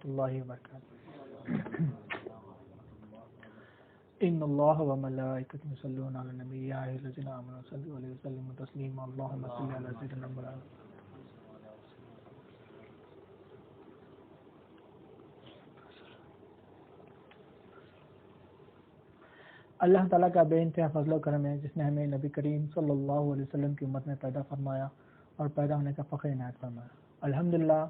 ورحمۃ اللہ وبرکاتہ۔ ان اللہ وملائکتہ یصلون علی النبی یا ایھا الذین آمنوا صلوا علیہ وسلموا تسلیما اللهم صل علی سیدنا محمد۔ اللہ تعالیٰ کا بے انتہا فضل و کرم ہے جس نے ہمیں نبی کریم صلی اللہ علیہ وسلم کی امت میں پیدا فرمایا اور پیدا ہونے کا فخر عنایت فرمایا۔ الحمدللہ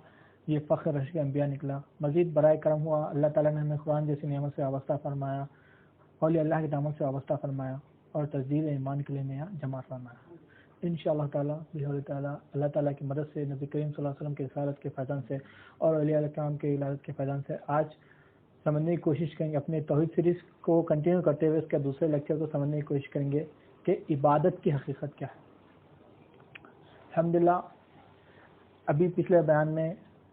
یہ فخر رشک انبیاء نکلا۔ مزید برائے کرم ہوا اللہ تعالیٰ نے ہمیں قرآن جیسی نعمت سے وابستہ فرمایا، اولیاء اللہ کی دعوت سے وابستہ فرمایا اور تجدید ایمان کے لیے نیا جمع فرمایا۔ انشاءاللہ تعالیٰ اللہ تعالیٰ کی مدد سے نبی کریم صلی اللہ علیہ وسلم کے رسالت کے فیضان سے اور اولیاء کرام کے ولادت کے فیضان سے آج سمجھنے کی کوشش کریں گے، اپنے توحید سیریز کو کنٹینیو کرتے ہوئے اس کے دوسرے لیکچر کو سمجھنے کی کوشش کریں گے کہ عبادت کی حقیقت کیا ہے۔ الحمدللہ ابھی پچھلے بیان میں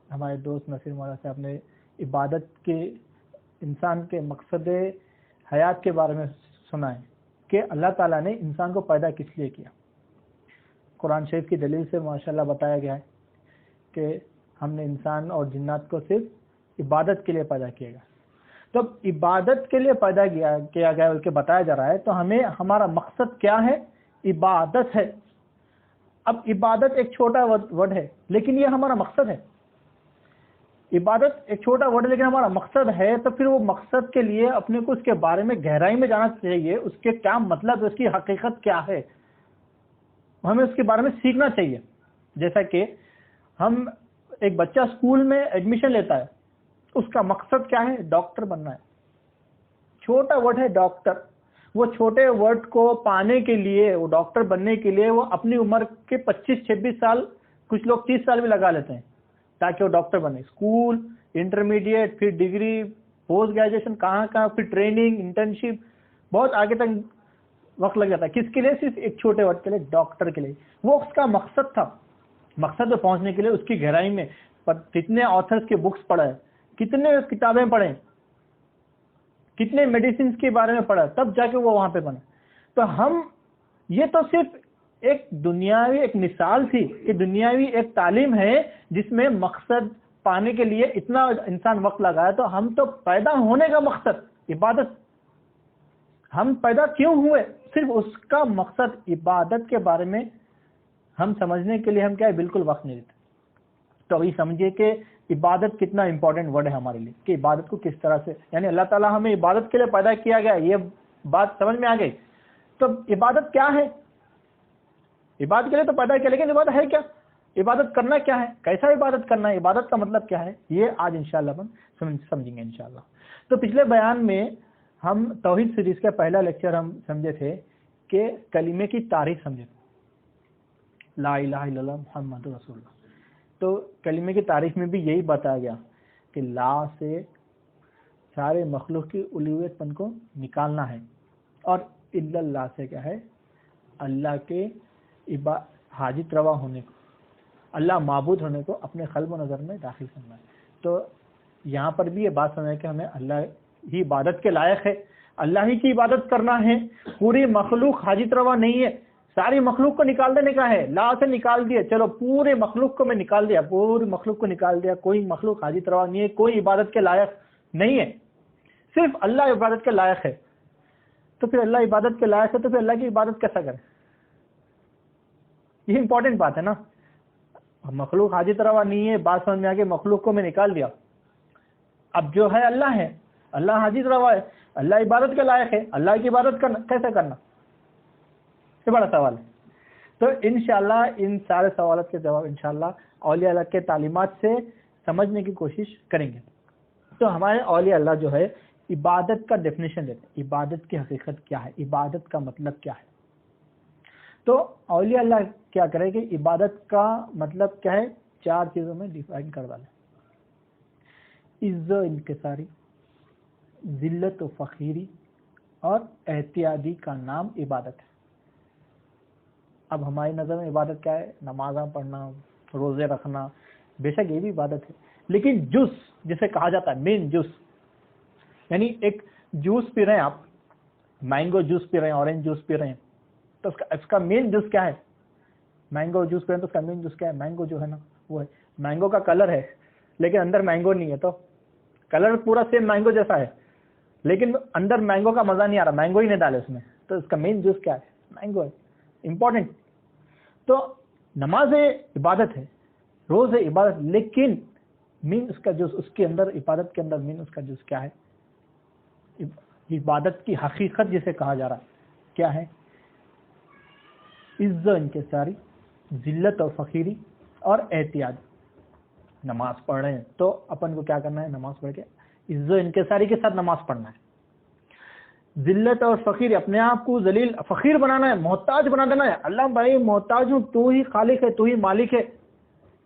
ہمارے دوست نصیر مولا صاحب نے عبادت کے انسان کے مقصد حیات کے بارے میں سنا ہے کہ اللہ تعالیٰ نے انسان کو پیدا کس لیے کیا۔ قرآن شریف کی دلیل سے ماشاءاللہ بتایا گیا ہے کہ ہم نے انسان اور جنات کو صرف عبادت کے لیے پیدا کیا گیا۔ تو عبادت کے لیے پیدا کیا گیا بلکہ بتایا جا رہا ہے تو ہمیں ہمارا مقصد کیا ہے؟ عبادت ہے۔ اب عبادت ایک چھوٹا ورڈ ہے لیکن یہ ہمارا مقصد ہے۔ عبادت ایک چھوٹا ورڈ ہے لیکن ہمارا مقصد ہے، تو پھر وہ مقصد کے لیے اپنے کو اس کے بارے میں گہرائی میں جانا چاہیے، اس کے کیا مطلب ہے، اس کی حقیقت کیا ہے، ہمیں اس کے بارے میں سیکھنا چاہیے۔ جیسا کہ ہم ایک بچہ اسکول میں ایڈمیشن لیتا ہے، اس کا مقصد کیا ہے؟ ڈاکٹر بننا ہے۔ چھوٹا ورڈ ہے ڈاکٹر۔ وہ چھوٹے ورڈ کو پانے کے لیے، وہ ڈاکٹر بننے کے لیے وہ اپنی عمر کے 25-26 سال، کچھ لوگ 30 سال بھی لگا لیتے ہیں تاکہ وہ ڈاکٹر بنے۔ اسکول، انٹرمیڈیٹ، پھر ڈگری، پوسٹ گریجویشن، کہاں پھر ٹریننگ، انٹرنشپ، بہت آگے تک وقت لگ جاتا ہے۔ کس کے لیے؟ صرف ایک چھوٹے ورڈ کے لیے، ڈاکٹر کے لیے۔ وہ اس کا مقصد تھا۔ مقصد پہ پہنچنے کے لیے اس کی گہرائی میں کتنے آتھرز کے بکس پڑھا ہے، کتنے کتابیں پڑھیں، کتنے میڈیسنز کے بارے میں پڑھا، تب جا کے وہ وہاں پہ بنے۔ تو ہم یہ تو صرف ایک دنیاوی ایک مثال تھی کہ دنیاوی ایک تعلیم ہے جس میں مقصد پانے کے لیے اتنا انسان وقت لگایا، تو ہم تو پیدا ہونے کا مقصد عبادت، ہم پیدا کیوں ہوئے، صرف اس کا مقصد عبادت کے بارے میں ہم سمجھنے کے لیے ہم کیا ہے بالکل وقت نہیں دیتے۔ تو ابھی سمجھیے کہ عبادت کتنا امپورٹنٹ ورڈ ہے ہمارے لیے، کہ عبادت کو کس طرح سے، یعنی اللہ تعالیٰ ہمیں عبادت کے لیے پیدا کیا گیا، یہ بات سمجھ میں آ گئی۔ تو عبادت کیا ہے؟ عبادت کے لیے تو پیدا کیا، لیکن عبادت ہے کیا؟ عبادت کرنا کیا ہے؟ کیسا عبادت کرنا ہے؟ عبادت کا مطلب کیا ہے؟ یہ آج انشاءاللہ ہم سمجھیں گے انشاءاللہ۔ تو پچھلے بیان میں ہم توحید سیریز کا پہلا لیکچر ہم سمجھے تھے کہ کلمے کی تعریف سمجھے، لا الہ الا اللہ محمد رسول اللہ۔ تو کلمے کی تعریف میں بھی یہی بتایا گیا کہ لا سے سارے مخلوق کی الوہیت پن کو نکالنا ہے، اور الا اللہ سے کیا ہے؟ اللہ کے حاجت روا ہونے کو، اللہ معبود ہونے کو اپنے قلب و نظر میں داخل کرنا ہے۔ تو یہاں پر بھی یہ بات سمجھے کہ ہمیں اللہ ہی عبادت کے لائق ہے، اللہ ہی کی عبادت کرنا ہے، پوری مخلوق حاجت روا نہیں ہے، ساری مخلوق کو نکال دینے کا ہے۔ لا سے نکال دیا، چلو پورے مخلوق کو میں نکال دیا، پوری مخلوق کو نکال دیا، کوئی مخلوق حاجت روا نہیں ہے، کوئی عبادت کے لائق نہیں ہے، صرف اللہ عبادت کے لائق ہے۔ تو پھر اللہ عبادت کے لائق ہے تو پھر اللہ کی عبادت کیسا کرے؟ یہ امپورٹنٹ بات ہے نا۔ مخلوق حاجت روا نہیں ہے، بات سمجھ میں آ کے مخلوق کو میں نکال دیا، اب جو ہے اللہ ہے، اللہ حاجت روا ہے، اللہ عبادت کے لائق ہے، اللہ کی عبادت کرنا کیسے کرنا؟ یہ بڑا سوال ہے۔ تو انشاءاللہ ان سارے سوالات کے جواب انشاءاللہ اولیاء اللہ کے تعلیمات سے سمجھنے کی کوشش کریں گے۔ تو ہمارے اولیاء اللہ جو ہے عبادت کا ڈیفینیشن دیتے ہیں، عبادت کی حقیقت کیا ہے، عبادت کا مطلب کیا ہے۔ تو اولیاء اللہ کیا کرے کہ عبادت کا مطلب کیا ہے، 4 چیزوں میں ڈیفائن کر ڈالیں: عز و انکساری، ذلت و فقیری، اور احتیاطی کا نام عبادت ہے۔ اب ہماری نظر میں عبادت کیا ہے؟ نمازاں پڑھنا، روزے رکھنا، بے شک یہ بھی عبادت ہے، لیکن جز جسے کہا جاتا ہے مین جز، یعنی ایک جوس پی رہے ہیں آپ، مینگو جوس پی رہے ہیں، اورنج جوس پی رہے ہیں، تو اس کا مین جوس کیا ہے؟ مینگو جوس پی رہے ہیں تو اس کا مین جوس کیا ہے؟ مینگو جو ہے نا وہ ہے، مینگو کا کلر ہے لیکن اندر مینگو نہیں ہے، تو کلر پورا سیم مینگو جیسا ہے لیکن اندر مینگو کا مزہ نہیں آ رہا, مینگو ہی نہیں ڈالے اس میں, تو اس کا مین جوس کیا ہے؟ مینگو ہے. امپورٹنٹ. تو نماز عبادت ہے, روز ہے عبادت, لیکن مین اس کا جوس, اس کے اندر عبادت کے اندر مین اس کا جوس کیا ہے؟ عبادت کی حقیقت جسے کہا جا رہا ہے کیا ہے؟ عزت انکساری, ذلت اور فقیری اور احتیاط. نماز پڑھ رہے ہیں تو اپن کو کیا کرنا ہے؟ نماز پڑھ کے عزت انکساری کے ساتھ نماز پڑھنا ہے. ذلت اور فقیر, اپنے آپ کو ذلیل فقیر بنانا ہے, محتاج بنا دینا ہے. اللہ بھائی محتاج ہوں, تو ہی خالق ہے, تو ہی مالک ہے.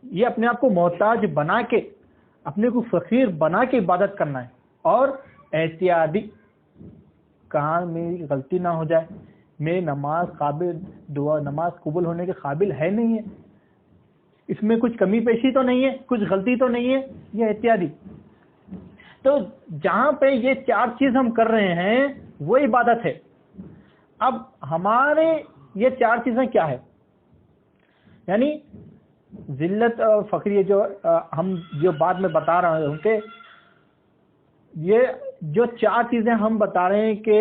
یہ اپنے آپ کو محتاج بنا کے, اپنے کو فقیر بنا کے عبادت کرنا ہے. اور احتیاطی, کہاں میری غلطی نہ ہو جائے, میری نماز قابل دعا, نماز قبول ہونے کے قابل ہے نہیں ہے, اس میں کچھ کمی پیشی تو نہیں ہے, کچھ غلطی تو نہیں ہے, یہ احتیاطی. تو جہاں پہ یہ چار چیز ہم کر رہے ہیں وہ عبادت ہے. اب ہمارے یہ چار چیزیں کیا ہے؟ یعنی ذلت اور فقر, یہ جو ہم جو بات میں بتا رہے ہوں کہ یہ جو چار چیزیں ہم بتا رہے ہیں کہ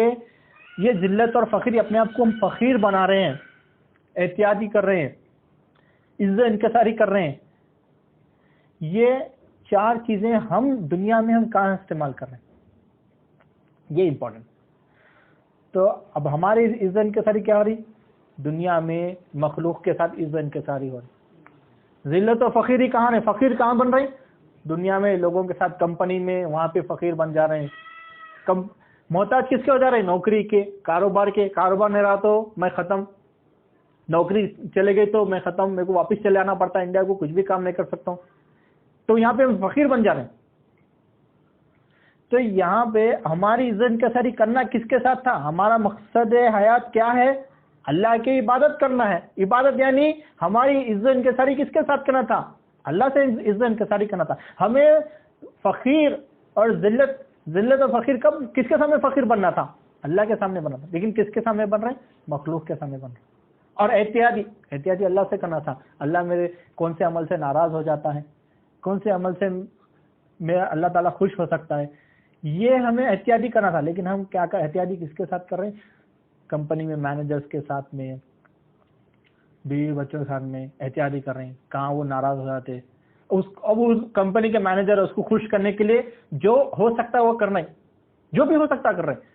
یہ ذلت اور فقر, اپنے آپ کو ہم فقیر بنا رہے ہیں, احتیاطی کر رہے ہیں, عزت انکساری کر رہے ہیں, یہ چار چیزیں ہم دنیا میں ہم کہاں استعمال کر رہے ہیں؟ یہ امپورٹنٹ. تو اب ہماری عزت انکساری کیا ہو رہی؟ دنیا میں مخلوق کے ساتھ عزت انکساری ہو رہی. ذلت و فقیری کہاں ہے؟ فقیر کہاں بن رہے ہیں؟ دنیا میں لوگوں کے ساتھ, کمپنی میں, وہاں پہ فقیر بن جا رہے ہیں. محتاج کس کے ہو جا رہے ہیں؟ نوکری کے, کاروبار کے. کاروبار نہیں رہا تو میں ختم, نوکری چلے گئی تو میں ختم, میرے کو واپس چلے آنا پڑتا ہے انڈیا کو, کچھ بھی کام نہیں کر سکتا ہوں. تو یہاں پہ ہم فقیر بن جا رہے ہیں. تو یہاں پہ ہماری عزت انکساری کرنا کس کے ساتھ تھا؟ ہمارا مقصد حیات کیا ہے؟ اللہ کی عبادت کرنا ہے. عبادت یعنی ہماری عزت انکساری کس کے ساتھ کرنا تھا؟ اللہ سے عزت انکساری کرنا تھا. ہمیں فقیر اور ذلت اور فقیر کب کس کے سامنے فقیر بننا تھا؟ اللہ کے سامنے بننا تھا. لیکن کس کے سامنے بن رہے ہیں؟ مخلوق کے سامنے بن رہے ہیں. اور احتیاطی اللہ سے کرنا تھا. اللہ میرے کون سے عمل سے ناراض ہو جاتا ہے, کون سے عمل سے میرا اللہ تعالیٰ خوش ہو سکتا ہے, یہ ہمیں احتیاطی کرنا تھا. لیکن ہم کیا احتیاطی کس کے ساتھ کر رہے ہیں؟ کمپنی میں مینیجرز کے ساتھ میں, بیوی بچوں کے ساتھ میں احتیاطی کر رہے ہیں. کہاں وہ ناراض ہو جاتے, اب اس کمپنی کے مینیجر اس کو خوش کرنے کے لیے جو ہو سکتا ہے وہ کرنا ہے, جو بھی ہو سکتا ہے کر رہے ہیں.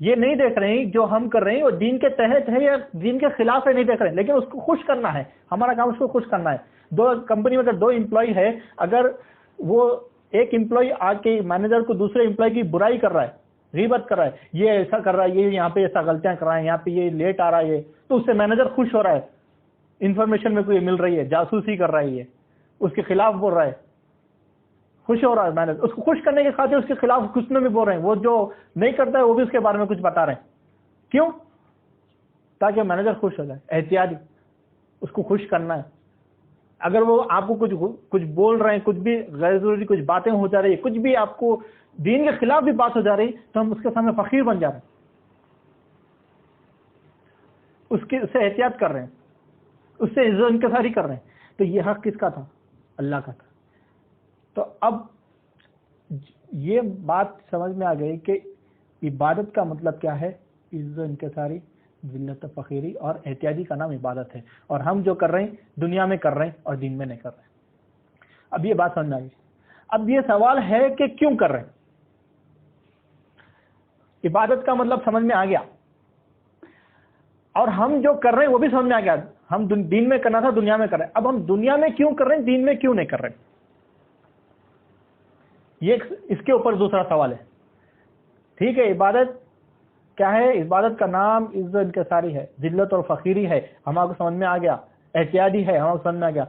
یہ نہیں دیکھ رہے ہیں جو ہم کر رہے ہیں وہ دین کے تحت ہے یا دین کے خلاف ہے, نہیں دیکھ رہے ہیں, لیکن اس کو خوش کرنا ہے. ہمارا کام اس کو خوش کرنا ہے. کمپنی میں اگر 2 امپلائی ہے, اگر وہ ایک امپلائی آ کے مینیجر کو دوسرے امپلائی کی برائی کر رہا ہے, غیبت کر رہا ہے, یہ ایسا کر رہا ہے, یہ یہاں پہ ایسا غلطیاں کر رہا ہے, یہاں پہ یہ لیٹ آ رہا ہے, تو اس سے مینیجر خوش ہو رہا ہے, انفارمیشن میں کوئی مل رہی ہے, جاسوسی کر رہا ہے, یہ اس کے خلاف بول رہا ہے, خوش ہو رہا ہے مینیجر. اس کو خوش کرنے کے خاطر اس کے خلاف کچھ میں بھی بول رہے ہیں, وہ جو نہیں کرتا ہے وہ بھی اس کے بارے میں کچھ بتا رہے ہیں. کیوں؟ تاکہ مینیجر خوش ہو جائے. احتیاطی, اس کو خوش کرنا ہے. اگر وہ آپ کو کچھ بول رہے ہیں, کچھ بھی غیر ضروری کچھ باتیں ہو جا رہی ہے, کچھ بھی آپ کو دین کے خلاف بھی بات ہو جا رہی, تو ہم اس کے سامنے فقیر بن جا رہے ہیں, اس سے احتیاط کر رہے ہیں, اس سے عزت انکساری کر رہے ہیں. تو یہ حق کس کا تھا؟ اللہ کا تھا. تو اب یہ بات سمجھ میں آ گئی کہ عبادت کا مطلب کیا ہے. عزت انکساری, ذلت فقیری اور احتیاطی کا نام عبادت ہے. اور ہم جو کر رہے ہیں دنیا میں کر رہے ہیں اور دین میں نہیں کر رہے ہیں. اب یہ بات سمجھ میں آ گئی. اب یہ سوال ہے کہ کیوں کر رہے ہیں. عبادت کا مطلب سمجھ میں آ گیا, اور ہم جو کر رہے ہیں وہ بھی سمجھ میں آ گیا. ہم دین میں کرنا تھا, دنیا میں کر رہے ہیں. اب ہم دنیا میں کیوں کر رہے ہیں, دین میں کیوں نہیں کر رہے ہیں, یہ اس کے اوپر دوسرا سوال ہے. ٹھیک ہے, عبادت کیا ہے؟ عبادت کا نام عزت انکساری ہے, ذلت اور فقیری ہے, ہمارے کو سمجھ میں آ گیا. احتیاطی ہے, ہمارے کو سمجھ میں آ گیا.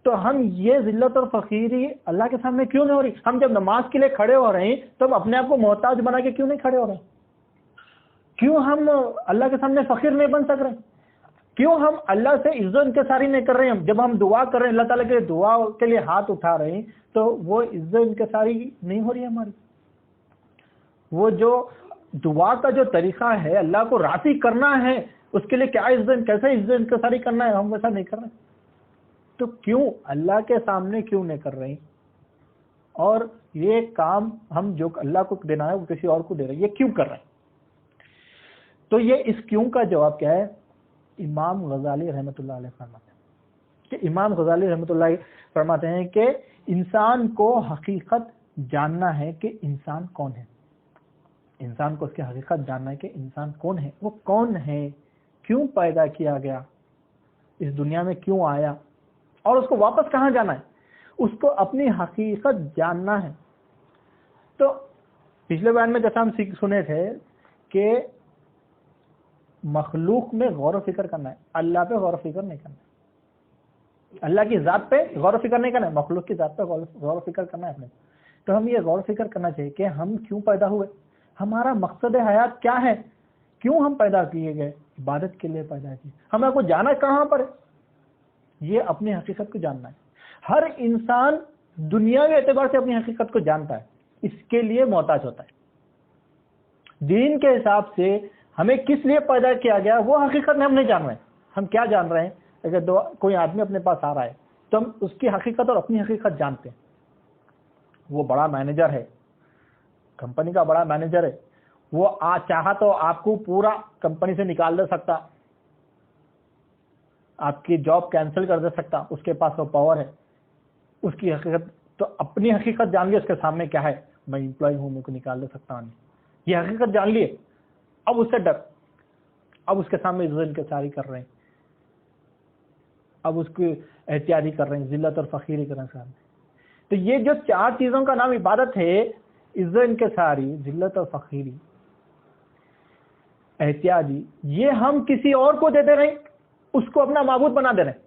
تو ہم یہ ذلت اور فقیری اللہ کے سامنے کیوں نہیں ہو رہی؟ ہم جب نماز کے لیے کھڑے ہو رہے ہیں تو ہم اپنے آپ کو محتاج بنا کے کیوں نہیں کھڑے ہو رہے ہیں؟ کیوں ہم اللہ کے سامنے فقیر نہیں بن سک رہے؟ کیوں ہم اللہ سے عزت انکساری نہیں کر رہے ہیں؟ جب ہم دعا کر رہے ہیں, اللہ تعالیٰ کے دعا کے لیے ہاتھ اٹھا رہے ہیں, تو وہ عزت انکساری نہیں ہو رہی ہے ہماری. وہ جو دعا کا جو طریقہ ہے, اللہ کو راضی کرنا ہے, اس کے لیے کیا کیسے عزت انکساری کرنا ہے, ہم ویسا نہیں کر رہے. تو کیوں اللہ کے سامنے کیوں نہیں کر رہے ہیں؟ اور یہ کام ہم جو اللہ کو دینا ہے وہ کسی اور کو دے رہے ہیں، یہ کیوں کر رہے ہیں؟ تو یہ اس کیوں کا جواب کیا ہے؟ امام غزالی رحمۃ اللہ علیہ فرماتے ہیں کہ امام غزالی رحمۃ اللہ فرماتے ہیں کہ انسان کو حقیقت جاننا ہے کہ انسان کون ہے. انسان کو اس کی حقیقت جاننا ہے کہ انسان کون ہے، وہ کون ہے، کیوں پیدا کیا گیا، اس دنیا میں کیوں آیا، اور اس کو واپس کہاں جانا ہے، اس کو اپنی حقیقت جاننا ہے. تو پچھلے بیان میں جیسا ہم سنے تھے کہ مخلوق میں غور و فکر کرنا ہے، اللہ پہ غور و فکر نہیں کرنا ہے، اللہ کی ذات پہ غور و فکر نہیں کرنا ہے، مخلوق کی ذات پہ غور و فکر کرنا ہے اپنے. تو ہم یہ غور و فکر کرنا چاہیے کہ ہم کیوں پیدا ہوئے، ہمارا مقصد حیات کیا ہے، کیوں ہم پیدا کیے گئے، عبادت کے لیے پیدا کیے، ہمیں کو جانا کہاں پر ہے، یہ اپنی حقیقت کو جاننا ہے. ہر انسان دنیاوی اعتبار سے اپنی حقیقت کو جانتا ہے، اس کے لیے محتاج ہوتا ہے. دین کے حساب سے ہمیں کس لیے پیدا کیا گیا وہ حقیقت میں ہم نہیں جان رہے ہیں. ہم کیا جان رہے ہیں؟ اگر کوئی آدمی اپنے پاس آ رہا ہے تو ہم اس کی حقیقت اور اپنی حقیقت جانتے ہیں. وہ بڑا مینیجر ہے، کمپنی کا بڑا مینیجر ہے، وہ چاہا تو آپ کو پورا کمپنی سے نکال دے سکتا، آپ کی جاب کینسل کر دے سکتا، اس کے پاس وہ پاور ہے. اس کی حقیقت تو اپنی حقیقت جان لی، اس کے سامنے کیا ہے، میں امپلائی ہوں، میرے کو نکال دے سکتا ہوں، یہ حقیقت جان لیے. اب اس سے ڈر، اب اس کے سامنے ذل کے ساری کر رہے ہیں، اب اس کی احتیاطی کر رہے ہیں، ذلت اور فقیری کر رہے ہیں سامنے. تو یہ جو چار چیزوں کا نام عبادت ہے، عزت انکساری، ذلت اور فقیری، احتیاطی، یہ ہم کسی اور کو دیتے رہیں، اس کو اپنا معبود بنا دے رہے ہیں.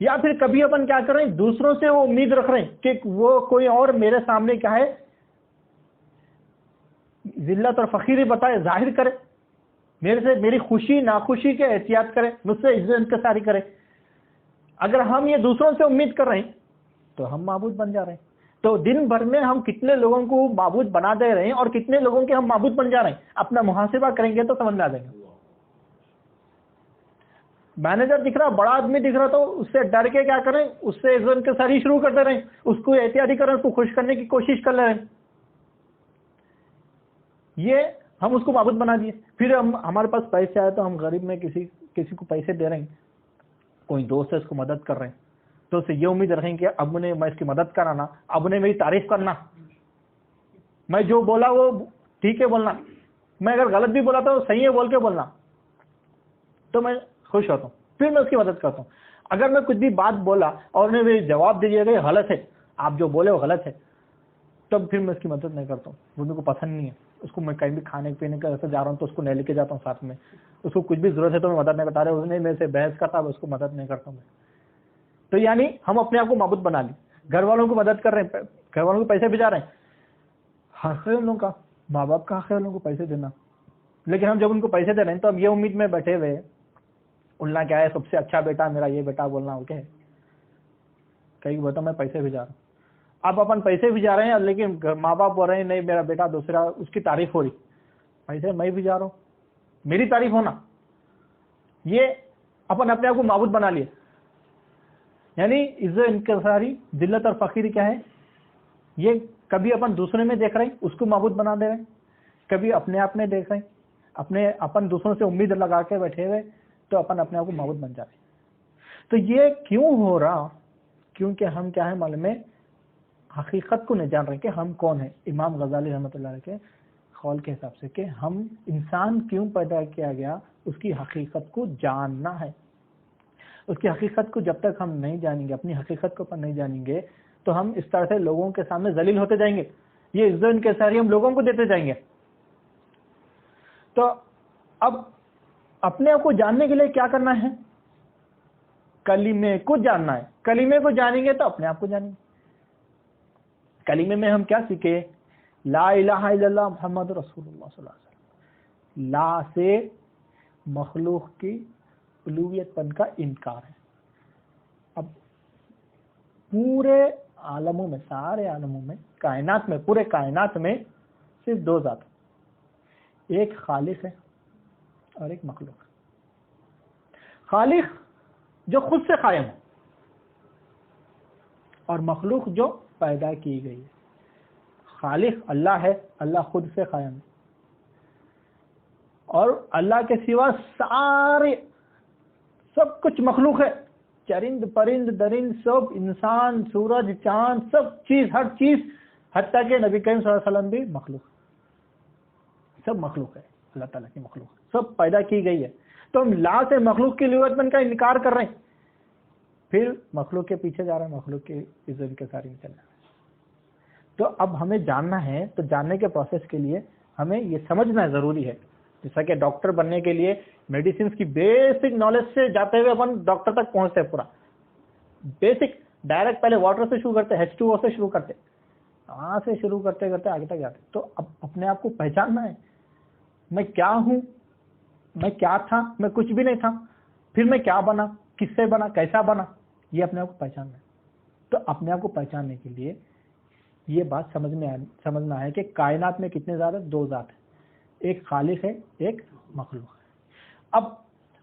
یا پھر کبھی اپن کیا کر رہے ہیں، دوسروں سے وہ امید رکھ رہے ہیں کہ وہ کوئی اور میرے سامنے کیا ہے، ذلت اور فقیری بتائے، ظاہر کرے، میرے سے میری خوشی ناخوشی کے احتیاط کرے، مجھ سے عزت انکساری کرے. اگر ہم یہ دوسروں سے امید کر رہے ہیں تو ہم معبود بن جا رہے ہیں. تو دن بھر میں ہم کتنے لوگوں کو معبود بنا دے رہے ہیں اور کتنے لوگوں کے ہم معبود بن جا رہے ہیں، اپنا محاسبہ کریں گے تو سمجھ میں آ جائے گا. مینیجر دکھ رہا، بڑا آدمی دکھ رہا، تو اس سے ڈر کے کیا کریں، اس سے عزت انکساری شروع کرتے رہیں، اس کو احتیاطی کریں، اس کو خوش کرنے کی کوشش کر لے رہے ہیں. یہ ہم اس کو معبود بنا دیے. پھر ہمارے پاس پیسے آئے تو ہم غریب میں کسی کو پیسے دے رہے ہیں، کوئی دوست ہے اس کو مدد کر رہے ہیں، تو اسے یہ امید رکھیں کہ اب نے میں اس کی مدد کرانا، اب نے میری تعریف کرنا، میں جو بولا وہ ٹھیک ہے بولنا، میں اگر غلط بھی بولا تو صحیح ہے بول کے بولنا، تو میں خوش ہوتا ہوں، پھر میں اس کی مدد کرتا ہوں. اگر میں کچھ بھی بات بولا اور انہیں میری جواب دیجیے گا یہ غلط ہے، آپ جو بولے وہ غلط ہے، تب پھر میں اس کی مدد نہیں کرتا ہوں، وہ میرے کو پسند نہیں ہے. اس کو میں کہیں بھی کھانے پینے کا ایسا جا رہا ہوں تو اس کو نہیں لے کے جاتا ہوں ساتھ میں، اس کو کچھ بھی ضرورت ہے تو میں مدد نہیں کرتا. اس نے میرے سے بحث کرتا، اس کو مدد نہیں کرتا ہوں میں. تو یعنی ہم اپنے آپ کو معبود بنا لی. گھر والوں کو مدد کر رہے ہیں، گھر والوں کو پیسے بھیجا رہے ہیں، حق ہے ان لوگوں کا، ماں باپ کا حق ہے ان لوگوں کو پیسے دینا. لیکن ہم جب ان کو پیسے دے رہے ہیں تو ہم یہ امید میں بیٹھے ہوئے، اللہ کیا ہے سب سے اچھا بیٹا میرا یہ بیٹا بولنا ہو، کیا کہیں بیٹا میں پیسے بھیجا رہا ہوں. اب اپن پیسے بھیجا رہے ہیں لیکن ماں باپ بول رہے ہیں نہیں میرا بیٹا دوسرا، اس کی تعریف ہو رہی، پیسے میں بھیجا رہا ہوں، میری تعریف ہونا. یہ اپن اپنے آپ کو معبود بنا لیے. یعنی عزت انکساری، ذلت اور فقیری کیا ہے، یہ کبھی اپن دوسرے میں دیکھ رہے ہیں اس کو معبود بنا دے رہے ہیں، کبھی اپنے آپ میں دیکھ رہے ہیں، اپن دوسروں سے امید لگا کے بیٹھے ہوئے تو اپن اپنے آپ کو معبود بن جا رہے ہیں. تو یہ کیوں ہو رہا؟ کیونکہ ہم کیا ہے معلوم ہے، حقیقت کو نہیں جان رہے کہ ہم کون ہیں. امام غزالی رحمۃ اللہ علیہ کے قول کے حساب سے کہ ہم انسان کیوں پیدا کیا گیا، اس کی حقیقت کو جاننا ہے. اس کی حقیقت کو جب تک ہم نہیں جانیں گے، اپنی حقیقت کو نہیں جانیں گے تو ہم اس طرح سے لوگوں کے سامنے ذلیل ہوتے جائیں گے. یہ عزت انکساری ہم لوگوں کو دیتے جائیں گے. تو اب اپنے آپ کو جاننے کے لیے کیا کرنا ہے؟ کلمے کو جاننا ہے. کلمے کو جانیں گے تو اپنے آپ کو جانیں گے. کلمے میں ہم کیا سیکھے؟ لا الہ الا اللہ محمد رسول اللہ صلی اللہ علیہ وسلم. لا سے مخلوق کی الوہیت پن کا انکار ہے. اب پورے عالموں میں، سارے عالموں میں، کائنات میں، پورے کائنات میں صرف دو ذات، ایک خالق ہے اور ایک مخلوق. خالق جو خود سے قائم ہے اور مخلوق جو پیدا کی گئی ہے. خالق اللہ ہے، اللہ خود سے قائم ہے، اور اللہ کے سوا سارے سب کچھ مخلوق ہے. چرند پرند درند سب، انسان، سورج، چاند، سب چیز، ہر چیز، حتیٰ کہ نبی کریم صلی اللہ علیہ وسلم بھی مخلوق، سب مخلوق ہے، اللہ تعالیٰ کی مخلوق، سب پیدا کی گئی ہے. تو ہم لا سے مخلوق کی لغت کا انکار کر رہے ہیں، پھر مخلوق کے پیچھے جا رہے ہیں، مخلوق کی عزت کے ساری چل رہے ہیں. تو اب ہمیں جاننا ہے، تو جاننے کے پروسیس کے لیے ہمیں یہ سمجھنا ضروری ہے. جیسا کہ ڈاکٹر بننے کے لیے میڈیسنس کی بیسک نالج سے جاتے ہوئے اپن ڈاکٹر تک پہنچتے ہیں، پورا بیسک ڈائریکٹ پہلے واٹر سے شروع کرتے، H2O سے شروع کرتے، وہاں سے شروع کرتے کرتے آگے تک جاتے. تو اب اپنے آپ کو پہچاننا ہے، میں کیا ہوں، میں کیا تھا، میں کچھ بھی نہیں تھا، پھر میں کیا بنا، کس سے بنا، کیسا بنا، یہ اپنے آپ کو پہچاننا ہے. تو اپنے آپ کو پہچاننے کے لیے یہ بات سمجھنا ہے کہ کائنات میں کتنے ذات ہیں؟ 2 ذات ہیں، ایک خالق ہے، ایک مخلوق ہے. اب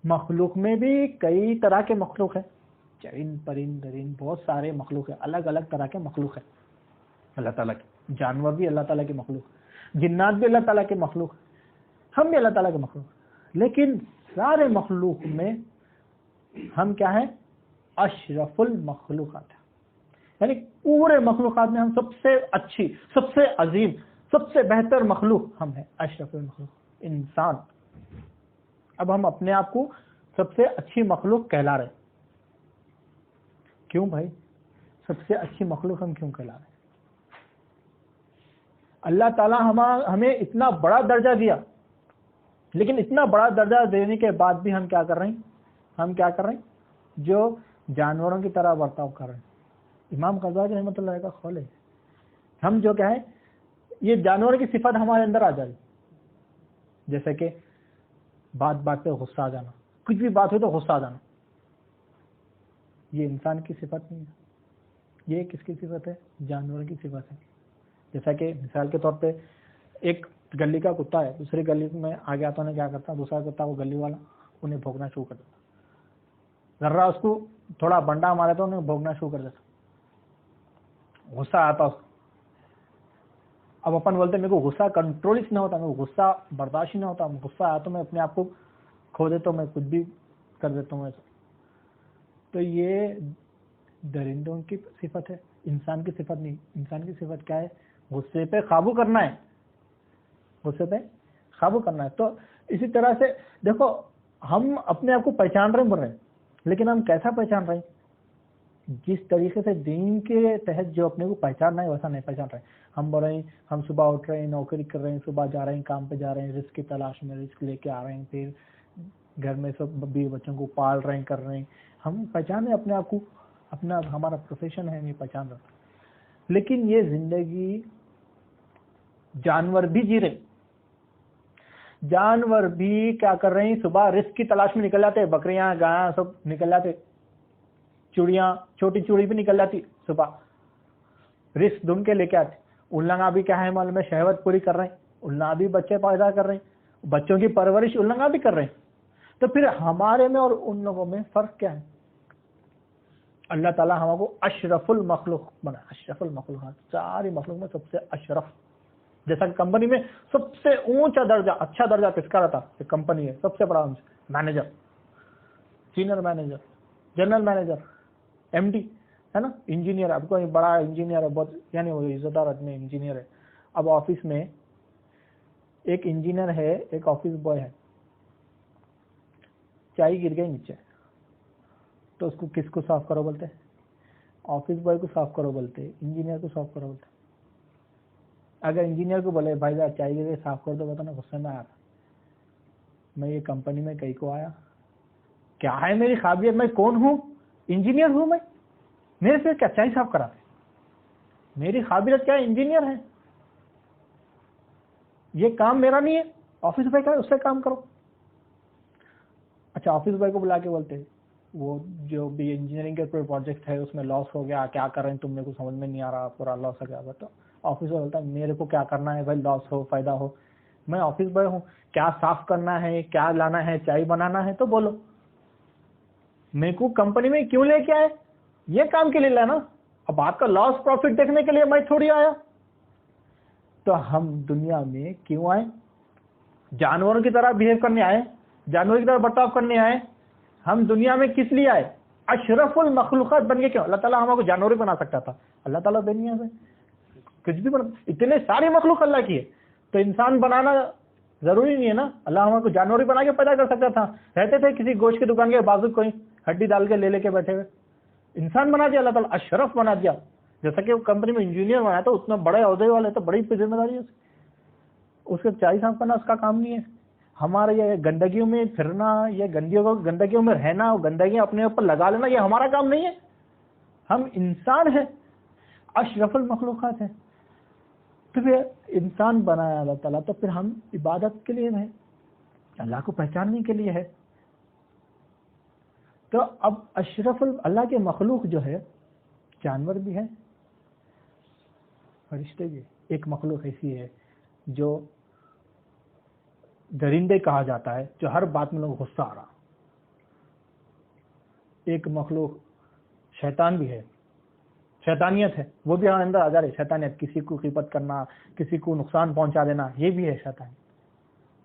مخلوق میں بھی کئی طرح کے مخلوق ہیں، چرند پرند درند، بہت سارے مخلوق ہیں، الگ الگ طرح کے مخلوق ہیں اللہ تعالیٰ کے. جانور بھی اللہ تعالیٰ کے مخلوق، جنات بھی اللہ تعالیٰ کے مخلوق، ہم بھی اللہ تعالیٰ کے مخلوق. لیکن سارے مخلوق میں ہم کیا ہیں؟ اشرف المخلوقات، یعنی پورے مخلوقات میں ہم سب سے اچھی، سب سے عظیم، سب سے بہتر مخلوق ہم ہیں، اشرف المخلوق، انسان. اب ہم اپنے آپ کو سب سے اچھی مخلوق کہلا رہے ہیں. کیوں بھائی سب سے اچھی مخلوق ہم کیوں کہلا رہے ہیں؟ اللہ تعالیٰ ہمیں اتنا بڑا درجہ دیا، لیکن اتنا بڑا درجہ دینے کے بعد بھی ہم کیا کر رہے ہیں؟ جو جانوروں کی طرح برتاؤ کر رہے ہیں. امام غزالی رحمۃ اللہ کا قول ہے، ہم جو کیا ہے، یہ جانور کی صفت ہمارے اندر آ جائے، جیسے کہ بات بات پہ غصہ آ جانا، کچھ بھی بات ہو تو غصہ آ جانا. یہ انسان کی صفت نہیں ہے، یہ کس کی صفت ہے؟ جانور کی صفت ہے. جیسا کہ مثال کے طور پہ ایک گلی کا کتا ہے، دوسری گلی میں آگے آتا انہیں کیا کرتا، دوسرا کتا وہ گلی والا انہیں بھونکنا شروع کر دیتا، ذرا اس کو تھوڑا بنڈا مارے تو انہیں بھونکنا شروع کر دیتا، غصہ آتا اس کو. اب اپن بولتے میرے کو غصہ کنٹرول ہی نہ ہوتا، میرے کو غصہ برداشت ہی نہ ہوتا، غصہ آیا تو میں اپنے آپ کو کھو دیتا ہوں، میں کچھ بھی کر دیتا ہوں ایسا. تو یہ درندوں کی صفت ہے، انسان کی صفت نہیں. انسان کی صفت کیا ہے؟ غصے پہ قابو کرنا ہے، غصے پہ قابو کرنا ہے. تو اسی طرح سے دیکھو، ہم اپنے آپ کو پہچان رہے بول رہے ہیں، لیکن ہم کیسا پہچان رہے ہیں؟ جس طریقے سے دین کے تحت جو اپنے کو پہچاننا ہے ویسا نہیں پہچان رہے. ہم بول رہے ہیں ہم صبح اٹھ رہے ہیں، نوکری کر رہے ہیں، صبح جا رہے ہیں، کام پہ جا رہے ہیں، رزق کی تلاش میں رزق لے کے آ رہے ہیں، پھر گھر میں سب بیوی بچوں کو پال رہے ہیں، کر رہے ہیں. ہم پہچانے اپنے آپ کو، اپنا ہمارا پروفیشن ہے، ہم یہ پہچان رہے. لیکن یہ زندگی جانور بھی جی رہے، جانور بھی کیا کر رہے ہیں؟ صبح رزق کی تلاش میں نکل جاتے، بکریاں گایاں سب نکل جاتے، چڑیاں چھوٹی چوڑی بھی نکل جاتی، صبح رزق ڈھونڈ کے لے کے آتے. النگا بھی کیا ہے معلوم ہے؟ شہوت پوری کر رہے ہیں، النگا بھی بچے پیدا کر رہے ہیں، بچوں کی پرورش النگا بھی کر رہے ہیں. تو پھر ہمارے میں اور ان لوگوں میں فرق کیا ہے؟ اللہ تعالیٰ ہم کو اشرف المخلوق بنا، اشرف المخلوقات، ساری مخلوق میں سب سے اشرف. جیسا کہ کمپنی میں سب سے اونچا درجہ، اچھا درجہ کس کا رہتا ہے؟ کمپنی ہے سب سے بڑا manager, senior manager, general manager, M D ہے نا، انجینئر. اب کوئی بڑا انجینئر ہے بہت، یعنی وہ عزت دار آدمی انجینئر ہے. اب آفس میں ایک انجینئر ہے، ایک آفس بوائے ہے، چائے گر گئی نیچے، تو اس کو کس کو صاف کرو بولتے؟ آفس بوائے کو صاف کرو بولتے، انجینئر کو صاف کرو بولتے. اگر انجینئر کو بولے بھائی ذرا چائے گر گئی صاف کر دو، بتا نا غصے میں آیا تھا، میں یہ کمپنی میں کئی کو آیا، کیا ہے میری قابلیت، میں کون ہوں؟ انجینئر ہوں میں، میرے سے کیا چائے صاف کراتے؟ میری قابلیت کیا ہے؟ انجینئر ہے، یہ کام میرا نہیں ہے، آفس بوائے کا ہے، اس سے کام کرو. اچھا آفس بوائے کو بلا کے بولتے وہ جو بھی انجینئرنگ کے کوئی پروجیکٹ ہے اس میں لاس ہو گیا، کیا کر رہے ہیں تم، میرے کو سمجھ میں نہیں آ رہا، پورا لاس ہو گیا. تو آفس بوائے بولتا ہے میرے کو کیا کرنا ہے بھائی، لاس ہو فائدہ ہو، میں آفس بوائے ہوں، کیا صاف کرنا ہے، کیا لانا ہے، چائے بنانا ہے تو بولو. میرے کو کمپنی میں کیوں لے کے آئے؟ یہ کام کے لیے لانا، اب آپ کا لاس پروفٹ دیکھنے کے لیے میں تھوڑی آیا. تو ہم دنیا میں کیوں آئے؟ جانوروں کی طرح بہیو کرنے آئے؟ جانوروں کی طرح برتاؤ کرنے آئے؟ ہم دنیا میں کس لیے آئے؟ اشرف المخلوقات بن کے کیوں؟ اللہ تعالیٰ ہم کو جانور بنا سکتا تھا. اللہ تعالیٰ دنیا میں کچھ بھی بنا، اتنے ساری مخلوق اللہ کی ہے، تو انسان بنانا ضروری نہیں ہے نا. اللہ ہم کو جانور بنا کے پیدا کر سکتا تھا. رہتے تھے کسی گوشت کی دکان کے بازو کوئی ہڈی ڈال کے لے کے بیٹھے ہوئے، انسان بنا دیا اللہ تعالیٰ، اشرف بنا دیا. جیسا کہ وہ کمپنی میں انجینئر بنایا تو اتنا بڑے عہدے والے تو بڑی ذمہ داری ہے اس کے 40 صاف کرنا اس کا کام نہیں ہے. ہمارے یہ گندگیوں میں پھرنا، یہ گندگیوں میں رہنا، گندگیاں اپنے اوپر لگا لینا، یہ ہمارا کام نہیں ہے. ہم انسان ہیں، اشرف المخلوقات ہیں. تو پھر انسان بنایا اللہ تعالیٰ، تو پھر ہم عبادت کے لیے ہیں، اللہ کو پہچاننے کے لیے ہے. تو اب اشرف اللہ کے مخلوق جو ہے، جانور بھی ہے، فرشتے بھی. ایک مخلوق ایسی ہے جو درندے کہا جاتا ہے، جو ہر بات میں لوگ غصہ آ رہا. ایک مخلوق شیطان بھی ہے، شیطانیت ہے، وہ بھی ہمارے اندر آ جا رہی. شیطانیت، کسی کو غیبت کرنا، کسی کو نقصان پہنچا دینا، یہ بھی ہے شیطان،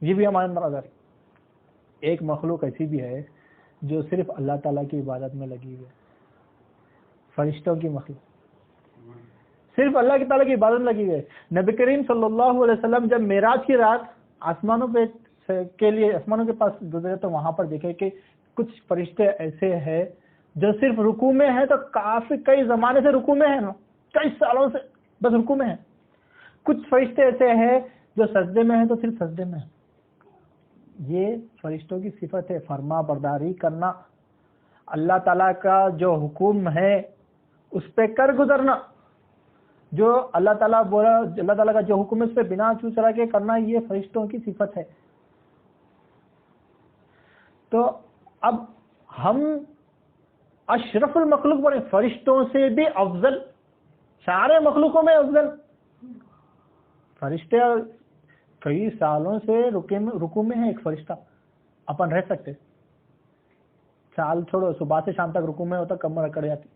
یہ بھی ہمارے اندر آ جا رہی. ایک مخلوق ایسی بھی ہے جو صرف اللہ تعالیٰ کی عبادت میں لگی ہوئی ہے، فرشتوں کی مخلوق صرف اللہ کی تعالیٰ کی عبادت میں لگی ہوئی ہے. نبی کریم صلی اللہ علیہ وسلم جب معراج کی رات آسمانوں کے پاس گزرے تو وہاں پر دیکھے کہ کچھ فرشتے ایسے ہیں جو صرف رکوع میں ہیں، تو کئی زمانے سے رکوع میں ہیں، کئی سالوں سے بس رکوع میں ہیں. کچھ فرشتے ایسے ہیں جو سجدے میں ہیں، تو صرف سجدے میں ہیں. یہ فرشتوں کی صفت ہے، فرما برداری کرنا، اللہ تعالیٰ کا جو حکم ہے اس پہ کر گزرنا. جو اللہ تعالیٰ بولا، اللہ تعالیٰ کا جو حکم ہے اس پہ بنا چوچرا کے کرنا، یہ فرشتوں کی صفت ہے. تو اب ہم اشرف المخلوق بنے، فرشتوں سے بھی افضل، سارے مخلوقوں میں افضل. فرشتے کئی سالوں سے رکوع میں ہیں. ایک فرشتہ اپن رہ سکتے، سال چھوڑو، صبح سے شام تک رکوع میں ہوتا، کمر اکڑ جاتی.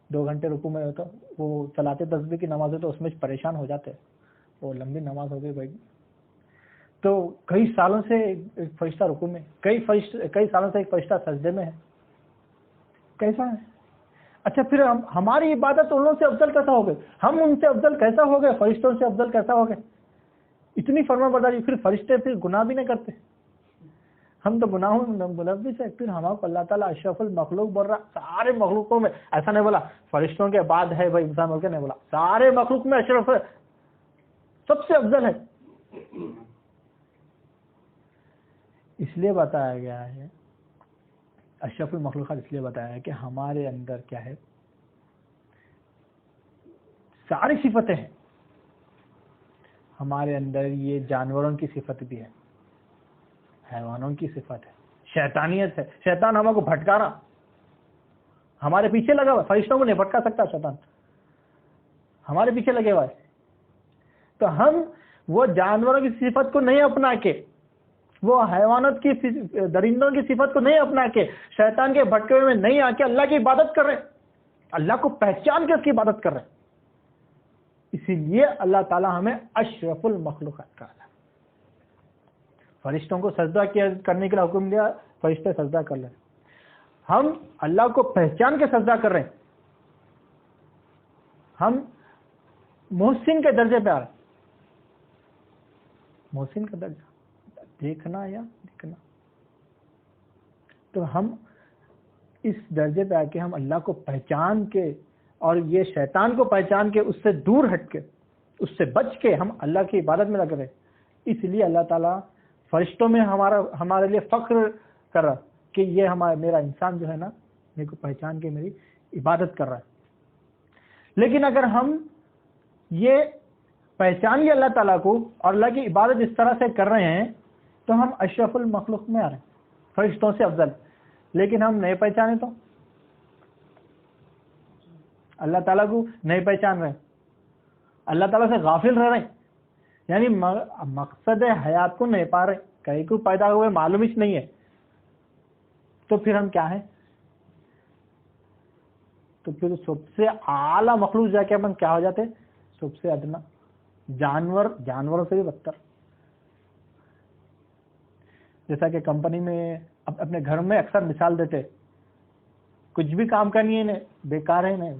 2 گھنٹے رکوع میں ہوتا، وہ چلاتے تسبیح کی نماز ہے تو اس میں پریشان ہو جاتے، وہ لمبی نماز ہو گئی بھائی. تو کئی سالوں سے ایک فرشتہ رکوع میں، کئی سالوں سے ایک فرشتہ سجدے میں ہے. کیسا ہے؟ اچھا، پھر ہماری عبادت ان لوگوں سے افضل کیسا ہو گئے؟ ہم ان سے افضل کیسا ہو گئے؟ فرشتوں سے افضل کیسا ہو گئے؟ اتنی فرما برداری. پھر فرشتے پھر گناہ بھی نہیں کرتے، ہم تو گناہوں میں ملوث ہے. پھر ہمارا کو اللہ تعالیٰ اشرف المخلوق بول رہا. سارے مخلوقوں میں ایسا نہیں بولا فرشتوں کے بعد ہے بھائی انسان بول کے نہیں بولا، سارے مخلوق میں اشرف ہے، سب سے افضل ہے. اس لیے بتایا گیا ہے اشرف المخلوقات، اس لیے بتایا ہے کہ ہمارے اندر کیا ہے، ساری صفتیں ہیں. ہمارے اندر یہ جانوروں کی صفت بھی ہے، حیوانوں کی صفت ہے، شیطانیت ہے. شیطان ہم کو بھٹکا رہا، ہمارے پیچھے لگا ہوا. فرشتوں کو نہیں بھٹکا سکتا شیطان، ہمارے پیچھے لگے ہوا ہے. تو ہم وہ جانوروں کی صفت کو نہیں اپنا کے، وہ حیوانات کی درندوں کی صفت کو نہیں اپنا کے، شیطان کے بھٹکے ہوئے میں نہیں آ کے اللہ کی عبادت کر رہے، اللہ کو پہچان کے اس کی عبادت کر رہے. اسی لیے اللہ تعالیٰ ہمیں اشرف المخلوقات کہا. فرشتوں کو سجدہ کرنے کے لیے حکم دیا، فرشتے سجدہ کر لیں. ہم اللہ کو پہچان کے سجدہ کر رہے ہیں، ہم محسن کے درجے پہ آ رہے ہیں. محسن کا درجہ دیکھنا یا دکھنا، تو ہم اس درجے پہ آ کے ہم اللہ کو پہچان کے اور یہ شیطان کو پہچان کے اس سے دور ہٹ کے، اس سے بچ کے ہم اللہ کی عبادت میں لگ رہے. اس لیے اللہ تعالیٰ فرشتوں میں ہمارے لیے فخر کر رہا کہ یہ میرا انسان جو ہے نا، میرے کو پہچان کے میری عبادت کر رہا ہے. لیکن اگر ہم یہ پہچان لیا اللہ تعالیٰ کو اور اللہ کی عبادت اس طرح سے کر رہے ہیں تو ہم اشرف المخلوق میں آ رہے ہیں، فرشتوں سے افضل. لیکن ہم نہیں پہچانے تو اللہ تعالیٰ کو نہیں پہچان رہے، اللہ تعالیٰ سے غافل رہ رہے ہیں، یعنی مقصد حیات کو نہیں پا رہے، کہیں کو پیدا ہوئے معلوم ہی نہیں ہے. تو پھر ہم کیا ہیں؟ تو پھر سب سے اعلیٰ مخلوق جا کے اپن کیا ہو جاتے؟ سب سے ادنا جانوروں سے بھی بدتر. جیسا کہ کمپنی میں اپنے گھر میں اکثر مثال دیتے، کچھ بھی کام کرنی ہے انہیں، بیکار ہے انہیں.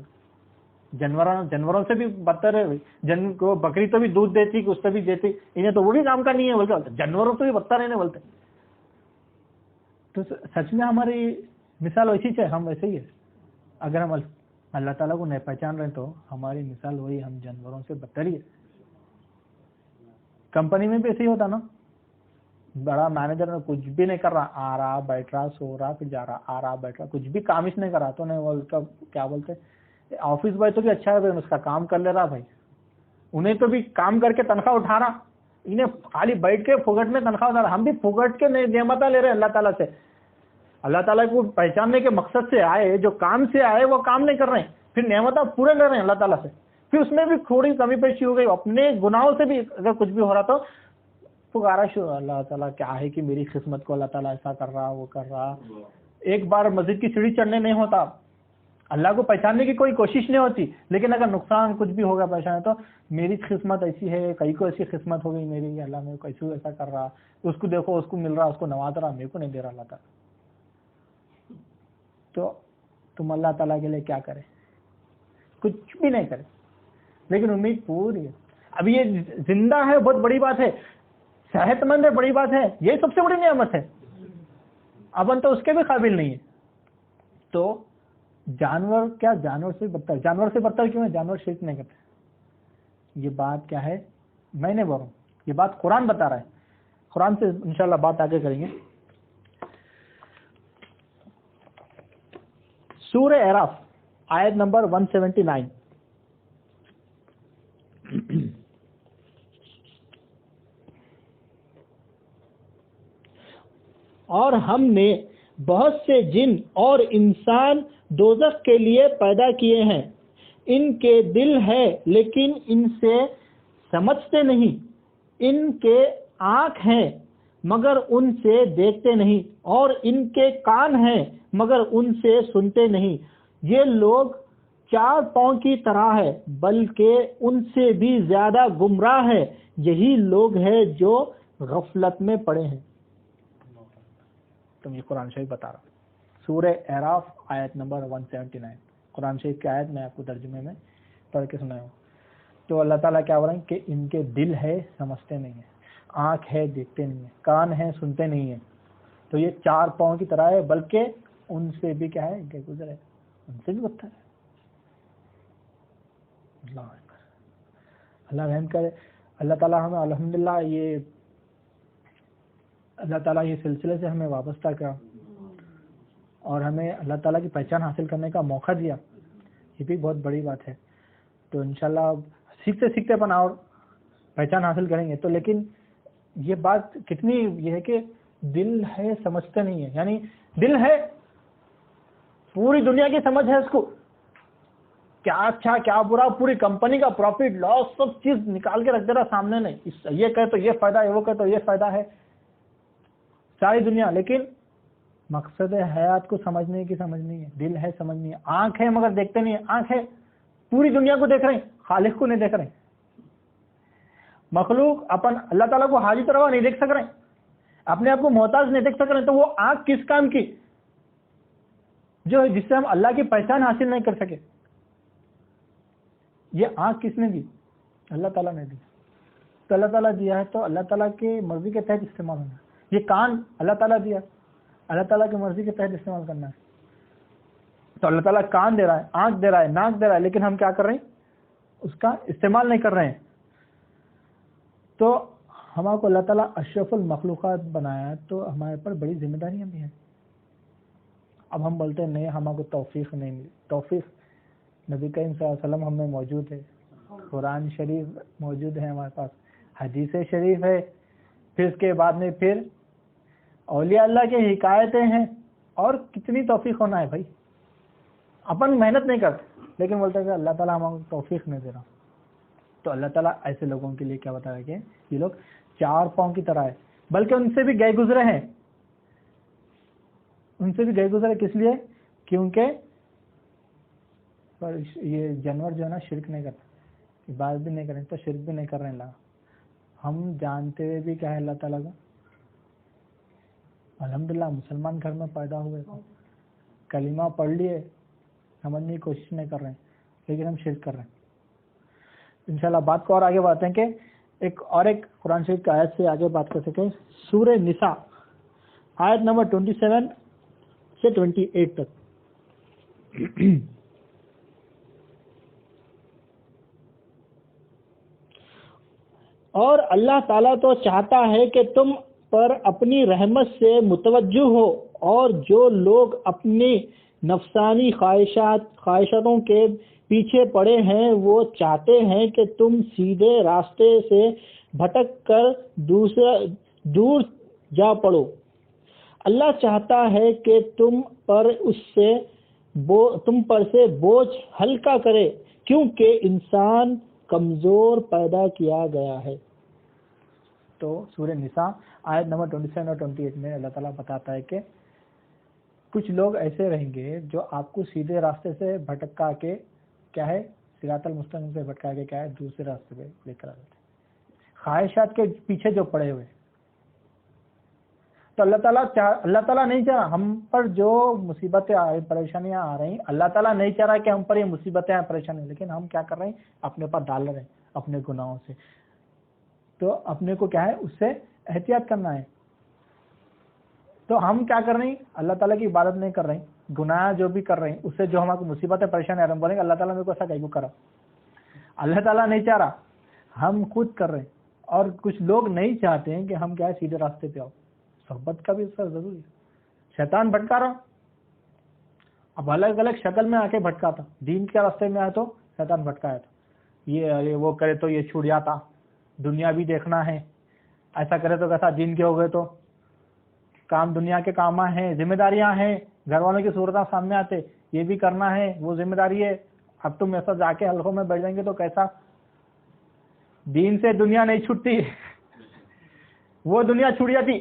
جانوروں سے بھی بدتر ہے. بکری تو بھی دودھ دیتی، کچھ تو بھی دیتی، انہیں تو وہ بھی کام کرنی ہے بولتے، جانوروں سے بھی بدتر ہے انہیں بولتے. تو سچ میں ہماری مثال ویسی ہے، ہم ویسے ہی ہے. اگر ہم اللہ تعالیٰ کو نہیں پہچان رہے تو ہماری مثال وہی، ہم جانوروں سے بدتر ہی ہے. کمپنی میں بھی ایسے ہی ہوتا نا، بڑا مینیجر میں کچھ بھی نہیں کر رہا، آ رہا بیٹھ رہا سو رہا پھر جا رہا، آ رہا بیٹھ رہا، کچھ بھی کام اس نے کرا تو نہیں کیا بولتے آفس بوائے تو بھی اچھا ہے بھائی، اس کا کام کر لے رہا بھائی، انہیں تو بھی کام کر کے تنخواہ اٹھا رہا، انہیں خالی بیٹھ کے پھوگٹ میں تنخواہ اٹھا رہا. ہم بھی پھوگٹ کے نعمتیں لے رہے ہیں اللہ تعالیٰ سے. اللہ تعالیٰ کو پہچاننے کے مقصد سے آئے، جو کام سے آئے وہ کام نہیں کر رہے ہیں، پھر نعمتیں پورے لے رہے ہیں اللہ تعالیٰ سے. پھر اس میں بھی تھوڑی کمی پیشی ہو گئی، اپنے گناہوں سے بھی اگر کچھ بھی ہو رہا تو پکارا اللہ تعالیٰ کیا ہے کہ میری قسمت کو اللہ تعالیٰ ایسا کر رہا وہ کر رہا. ایک بار مسجد کی سیڑھی چڑھنے نہیں ہوتا، اللہ کو پہچاننے کی کوئی کوشش نہیں ہوتی، لیکن اگر نقصان کچھ بھی ہوگا پہچانے تو میری قسمت ایسی ہے، کئی کو ایسی قسمت ہو گئی میری، اللہ میں کیسے ایسا کر رہا، اس کو دیکھو اس کو مل رہا، اس کو نواز رہا، میرے کو نہیں دے رہا اللہ تعالیٰ. تو تم اللہ تعالیٰ کے لیے کیا کرے؟ کچھ بھی نہیں کرے، لیکن امید پوری ہے. اب یہ زندہ ہے بہت بڑی بات ہے، صحت مند ہے بڑی بات ہے، یہ سب سے بڑی نعمت ہے. اپن تو اس کے بھی قابل نہیں ہے. تو جانور کیا، جانور سے بدتر کیوں ہے؟ جانور شرک نہیں کرتے. یہ بات کیا ہے؟ میں نہیں بول رہا ہوں، یہ بات قرآن بتا رہا ہے. قرآن سے انشاءاللہ بات آگے کریں گے. سورہ اعراف آیت نمبر 179. اور ہم نے بہت سے جن اور انسان دوزخ کے لیے پیدا کیے ہیں، ان کے دل ہے لیکن ان سے سمجھتے نہیں، ان کے آنکھ ہیں مگر ان سے دیکھتے نہیں، اور ان کے کان ہیں مگر ان سے سنتے نہیں. یہ لوگ 4 پاؤں کی طرح ہے بلکہ ان سے بھی زیادہ گمراہ ہے. یہی لوگ ہیں جو غفلت میں پڑے ہیں. تم یہ قرآن شریف بتا رہا. سورہ اعراف آیت نمبر 179 قرآن شریف کی آیت میں آپ کو ترجمے میں پڑھ کے سنایا ہوں. تو اللہ تعالیٰ کیا بول رہے ہیں کہ ان کے دل ہے سمجھتے نہیں ہیں، آنکھ ہے دیکھتے نہیں ہیں، کان ہے سنتے نہیں ہیں. تو یہ 4 پاؤں کی طرح ہے بلکہ ان سے بھی کیا ہے گزر ہے، ان سے بھی بدتر ہے. اللہ رحم کرے. اللہ تعالیٰ ہمیں الحمدللہ یہ اللہ تعالیٰ یہ سلسلے سے ہمیں وابستہ کیا اور ہمیں اللہ تعالیٰ کی پہچان حاصل کرنے کا موقع دیا، یہ بھی بہت بڑی بات ہے. تو انشاءاللہ سیکھتے سیکھتے اپنا اور پہچان حاصل کریں گے. تو لیکن یہ بات کتنی یہ ہے کہ دل ہے سمجھتے نہیں ہے، یعنی دل ہے پوری دنیا کی سمجھ ہے اس کو، کیا اچھا کیا برا، پوری کمپنی کا پروفٹ لاس سب چیز نکال کے رکھ دے رہا سامنے. نہیں یہ کہے تو یہ فائدہ ہے، وہ کہے تو یہ فائدہ ہے، ساری دنیا. لیکن مقصد حیات کو سمجھنے کی سمجھنی ہے، دل ہے سمجھنی ہے. آنکھ ہے مگر دیکھتے نہیں ہے، آنکھ ہے پوری دنیا کو دیکھ رہے ہیں، خالق کو نہیں دیکھ رہے ہیں. مخلوق اپن اللہ تعالیٰ کو حاجت روا نہیں دیکھ سک رہے ہیں، اپنے آپ کو محتاج نہیں دیکھ سک رہے ہیں. تو وہ آنکھ کس کام کی جو ہے جس سے ہم اللہ کی پہچان حاصل نہیں کر سکے؟ یہ آنکھ کس نے دی؟ اللہ تعالیٰ نے دی. تو اللہ تعالیٰ دیا ہے تو اللہ تعالیٰ کی مرضی کے تحت استعمال ہونا ہے. یہ کان اللہ تعالیٰ دیا، اللہ تعالیٰ کی مرضی کے تحت استعمال کرنا ہے. تو اللہ تعالیٰ کان دے رہا ہے، آنکھ دے رہا ہے، ناک دے رہا ہے، لیکن ہم کیا کر رہے ہیں؟ اس کا استعمال نہیں کر رہے ہیں. تو ہمارے کو اللہ تعالیٰ اشرف المخلوقات بنایا تو ہمارے پر بڑی ذمہ داریاں بھی ہیں. اب ہم بولتے ہیں نہیں ہمارے کو توفیق نہیں ملی. توفیق نبی کریم صلی اللہ علیہ وسلم ہم میں موجود ہے، قرآن شریف موجود ہے ہمارے پاس، حدیث شریف ہے، پھر اس کے بعد میں پھر اولیاء اللہ کی حکایتیں ہیں. اور کتنی توفیق ہونا ہے بھائی. اپن محنت نہیں کرتے لیکن بولتے ہیں کہ اللہ تعالیٰ ہمارے کو توفیق نہیں دے رہا. تو اللہ تعالیٰ ایسے لوگوں کے لیے کیا بتا رہا ہے کہ یہ لوگ 4 پاؤں کی طرح ہے، بلکہ ان سے بھی گئے گزرے ہیں. ان سے بھی گئے گزرے کس لیے؟ کیونکہ پر یہ جانور جو ہے نا شرک نہیں کرتا، عبادت بھی نہیں کریں تو شرک بھی نہیں کر رہے ہیں اللہ. ہم جانتے ہوئے بھی کیا ہے اللہ تعالیٰ کا الحمدللہ مسلمان گھر میں پیدا ہوئے، کلمہ پڑھ لیے، سمجھنے کی کوشش نہیں کر رہے ہیں، لیکن ہم شرک کر رہے ہیں. انشاءاللہ بات کو اور آگے بڑھاتے ہیں کہ ایک قرآن شریف کی آیت سے آگے بات کر سکیں. سورہ نساء آیت نمبر 27 سے 28 تک. اور اللہ تعالیٰ تو چاہتا ہے کہ تم پر اپنی رحمت سے متوجہ ہو، اور جو لوگ اپنی نفسانی خواہشاتوں کے پیچھے پڑے ہیں وہ چاہتے ہیں کہ تم سیدھے راستے سے بھٹک کر دور جا پڑو. اللہ چاہتا ہے کہ تم پر سے بوجھ ہلکا کرے، کیونکہ انسان کمزور پیدا کیا گیا ہے. تو سورہ نساء آیت نمبر 27 اور 28 میں اللہ تعالیٰ بتاتا ہے کہ کچھ لوگ ایسے رہیں گے جو آپ کو سیدھے راستے سے بھٹکا کے کیا ہے صراط المستقیم سے بھٹکا کے کیا ہے دوسرے راستے پہ لے کر آ جاتے ہیں، خواہشات کے پیچھے جو پڑے ہوئے. تو اللہ تعالیٰ نہیں چاہ رہا ہم پر جو مصیبتیں پریشانیاں آ رہی ہیں، اللہ تعالیٰ نہیں چاہ رہا کہ ہم پر یہ مصیبتیں پریشانیاں، لیکن ہم کیا کر رہے ہیں اپنے پر ڈال رہے ہیں اپنے گناہوں سے. تو اپنے کو کیا ہے اس سے احتیاط کرنا ہے. تو ہم کیا کر رہے ہیں اللہ تعالیٰ کی عبادت نہیں کر رہے ہیں، گناہ جو بھی کر رہے ہیں اس سے جو ہمارے کو مصیبتیں پریشانیاں ہم بولیں گے اللہ تعالیٰ میرے کو ایسا کہیں کو کرا. اللہ تعالیٰ نہیں چاہ رہا، ہم خود کر رہے ہیں. اور کچھ لوگ نہیں چاہتے ہیں کہ ہم کیا ہے سیدھے راستے پہ آؤ. صحبت کا بھی اس کا ضروری ہے. شیطان بھٹکا رہا، اب الگ الگ شکل میں آ کے بھٹکاتا. دین کے راستے میں آئے تو شیطان بھٹکایا تھا، یہ وہ کرے تو یہ چھوٹ جاتا، دنیا بھی دیکھنا ہے، ایسا کرے تو کیسا، دین کے ہو گئے تو کام دنیا کے کام ہیں، ذمہ داریاں ہیں، گھر والوں کی صورتیں سامنے آتے، یہ بھی کرنا ہے، وہ ذمہ داری ہے. اب تم ایسا جا کے حلقوں میں بیٹھ جائیں گے تو کیسا. دین سے دنیا نہیں چھوٹتی، وہ دنیا چھوٹ جاتی.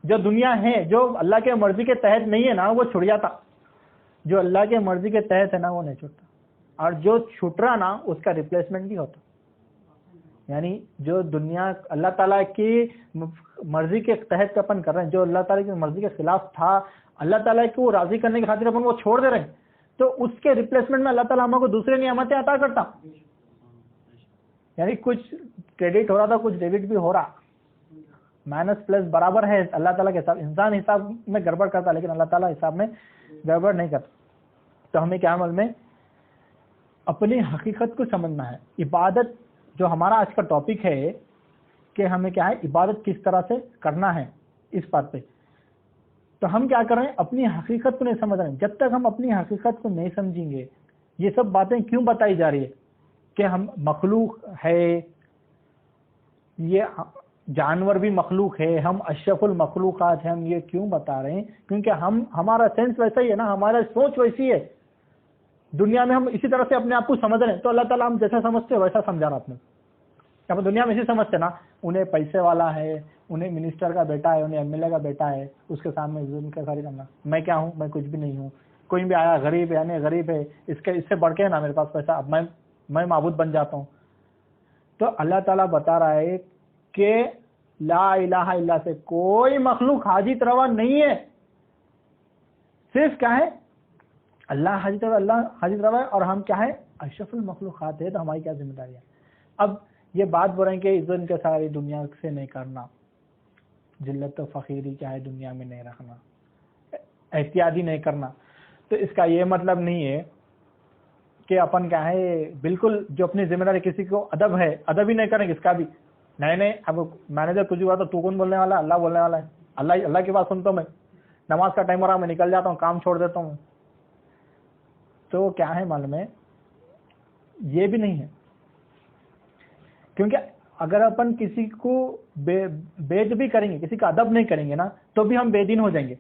جو دنیا ہے جو اللہ کے مرضی کے تحت نہیں ہے نا وہ چھوٹ جاتا، جو اللہ کے مرضی کے تحت ہے نا وہ نہیں چھوٹتا. اور جو چھوٹ رہا نا اس کا ریپلیسمنٹ بھی ہوتا. یعنی جو دنیا اللہ تعالیٰ کی مرضی کے تحت اپن کر رہے ہیں، جو اللہ تعالیٰ کی مرضی کے خلاف تھا، اللہ تعالیٰ کو راضی کرنے کی خاطر اپن وہ چھوڑ دے رہے ہیں، تو اس کے ریپلیسمنٹ میں اللہ تعالیٰ ہم کو دوسرے نعمتیں عطا کرتا. یعنی کچھ کریڈٹ ہو رہا تھا، کچھ ڈیبٹ بھی ہو رہا، مائنس پلس برابر ہے اللہ تعالیٰ کے حساب. انسان حساب میں گڑبڑ کرتا لیکن اللہ تعالیٰ حساب میں گڑبڑ نہیں کرتا. تو ہمیں کیا عمل میں اپنی حقیقت کو سمجھنا ہے. عبادت جو ہمارا آج کا ٹاپک ہے کہ ہمیں کیا ہے عبادت کس طرح سے کرنا ہے، اس بات پہ تو ہم کیا کر رہے ہیں اپنی حقیقت کو نہیں سمجھ رہے ہیں. جب تک ہم اپنی حقیقت کو نہیں سمجھیں گے، یہ سب باتیں کیوں بتائی جا رہی ہے کہ ہم مخلوق ہے، یہ جانور بھی مخلوق ہے، ہم اشرف المخلوقات ہیں، ہم یہ کیوں بتا رہے ہیں؟ کیونکہ ہمارا سینس ویسا ہی ہے نا، ہمارا سوچ ویسی ہے. دنیا میں ہم اسی طرح سے اپنے آپ کو سمجھ رہے ہیں، تو اللہ تعالیٰ ہم جیسا سمجھتے ہیں ویسا سمجھا رہا اپنے. اب دنیا میں اسی سمجھتے نا، انہیں پیسے والا ہے، انہیں منسٹر کا بیٹا ہے، انہیں MLA کا بیٹا ہے، اس کے سامنے ظلم کا ساری کرنا. میں کیا ہوں؟ میں کچھ بھی نہیں ہوں. کوئی بھی آیا غریب ہے، یعنی غریب ہے، اس سے بڑھ کے ہے نا میرے پاس پیسہ، اب میں معبود بن جاتا ہوں. تو اللہ تعالیٰ بتا رہا ہے کہ لا الہ الا سے کوئی مخلوق حاجت روا نہیں ہے، صرف کیا ہے اللہ حاجت روا، اللہ حاجت روا ہے، اور ہم کیا ہے اشرف المخلوقات ہے. تو ہماری کیا ذمہ داری ہے؟ اب یہ بات بول رہے ہیں کہ عزت کے ساری دنیا سے نہیں کرنا، ذلت و فقیری کیا ہے دنیا میں نہیں رکھنا، احتیاطی نہیں کرنا. تو اس کا یہ مطلب نہیں ہے کہ اپن کیا ہے بالکل جو اپنی ذمہ داری، کسی کو ادب ہے ادب ہی نہیں کریں گے اس کا بھی نہیں. اب مینیجر کچھ ہوا تو کون بولنے والا؟ اللہ بولنے والا ہے. اللہ کی بات سنتا ہوں میں. نماز کا ٹائم ہو رہا میں نکل جاتا ہوں، کام چھوڑ دیتا ہوں. تو کیا ہے معلوم ہے یہ بھی نہیں ہے، کیونکہ اگر اپن کسی کو بید بھی کریں گے، کسی کا ادب نہیں کریں گے نا، تو بھی ہم بے دین ہو جائیں گے.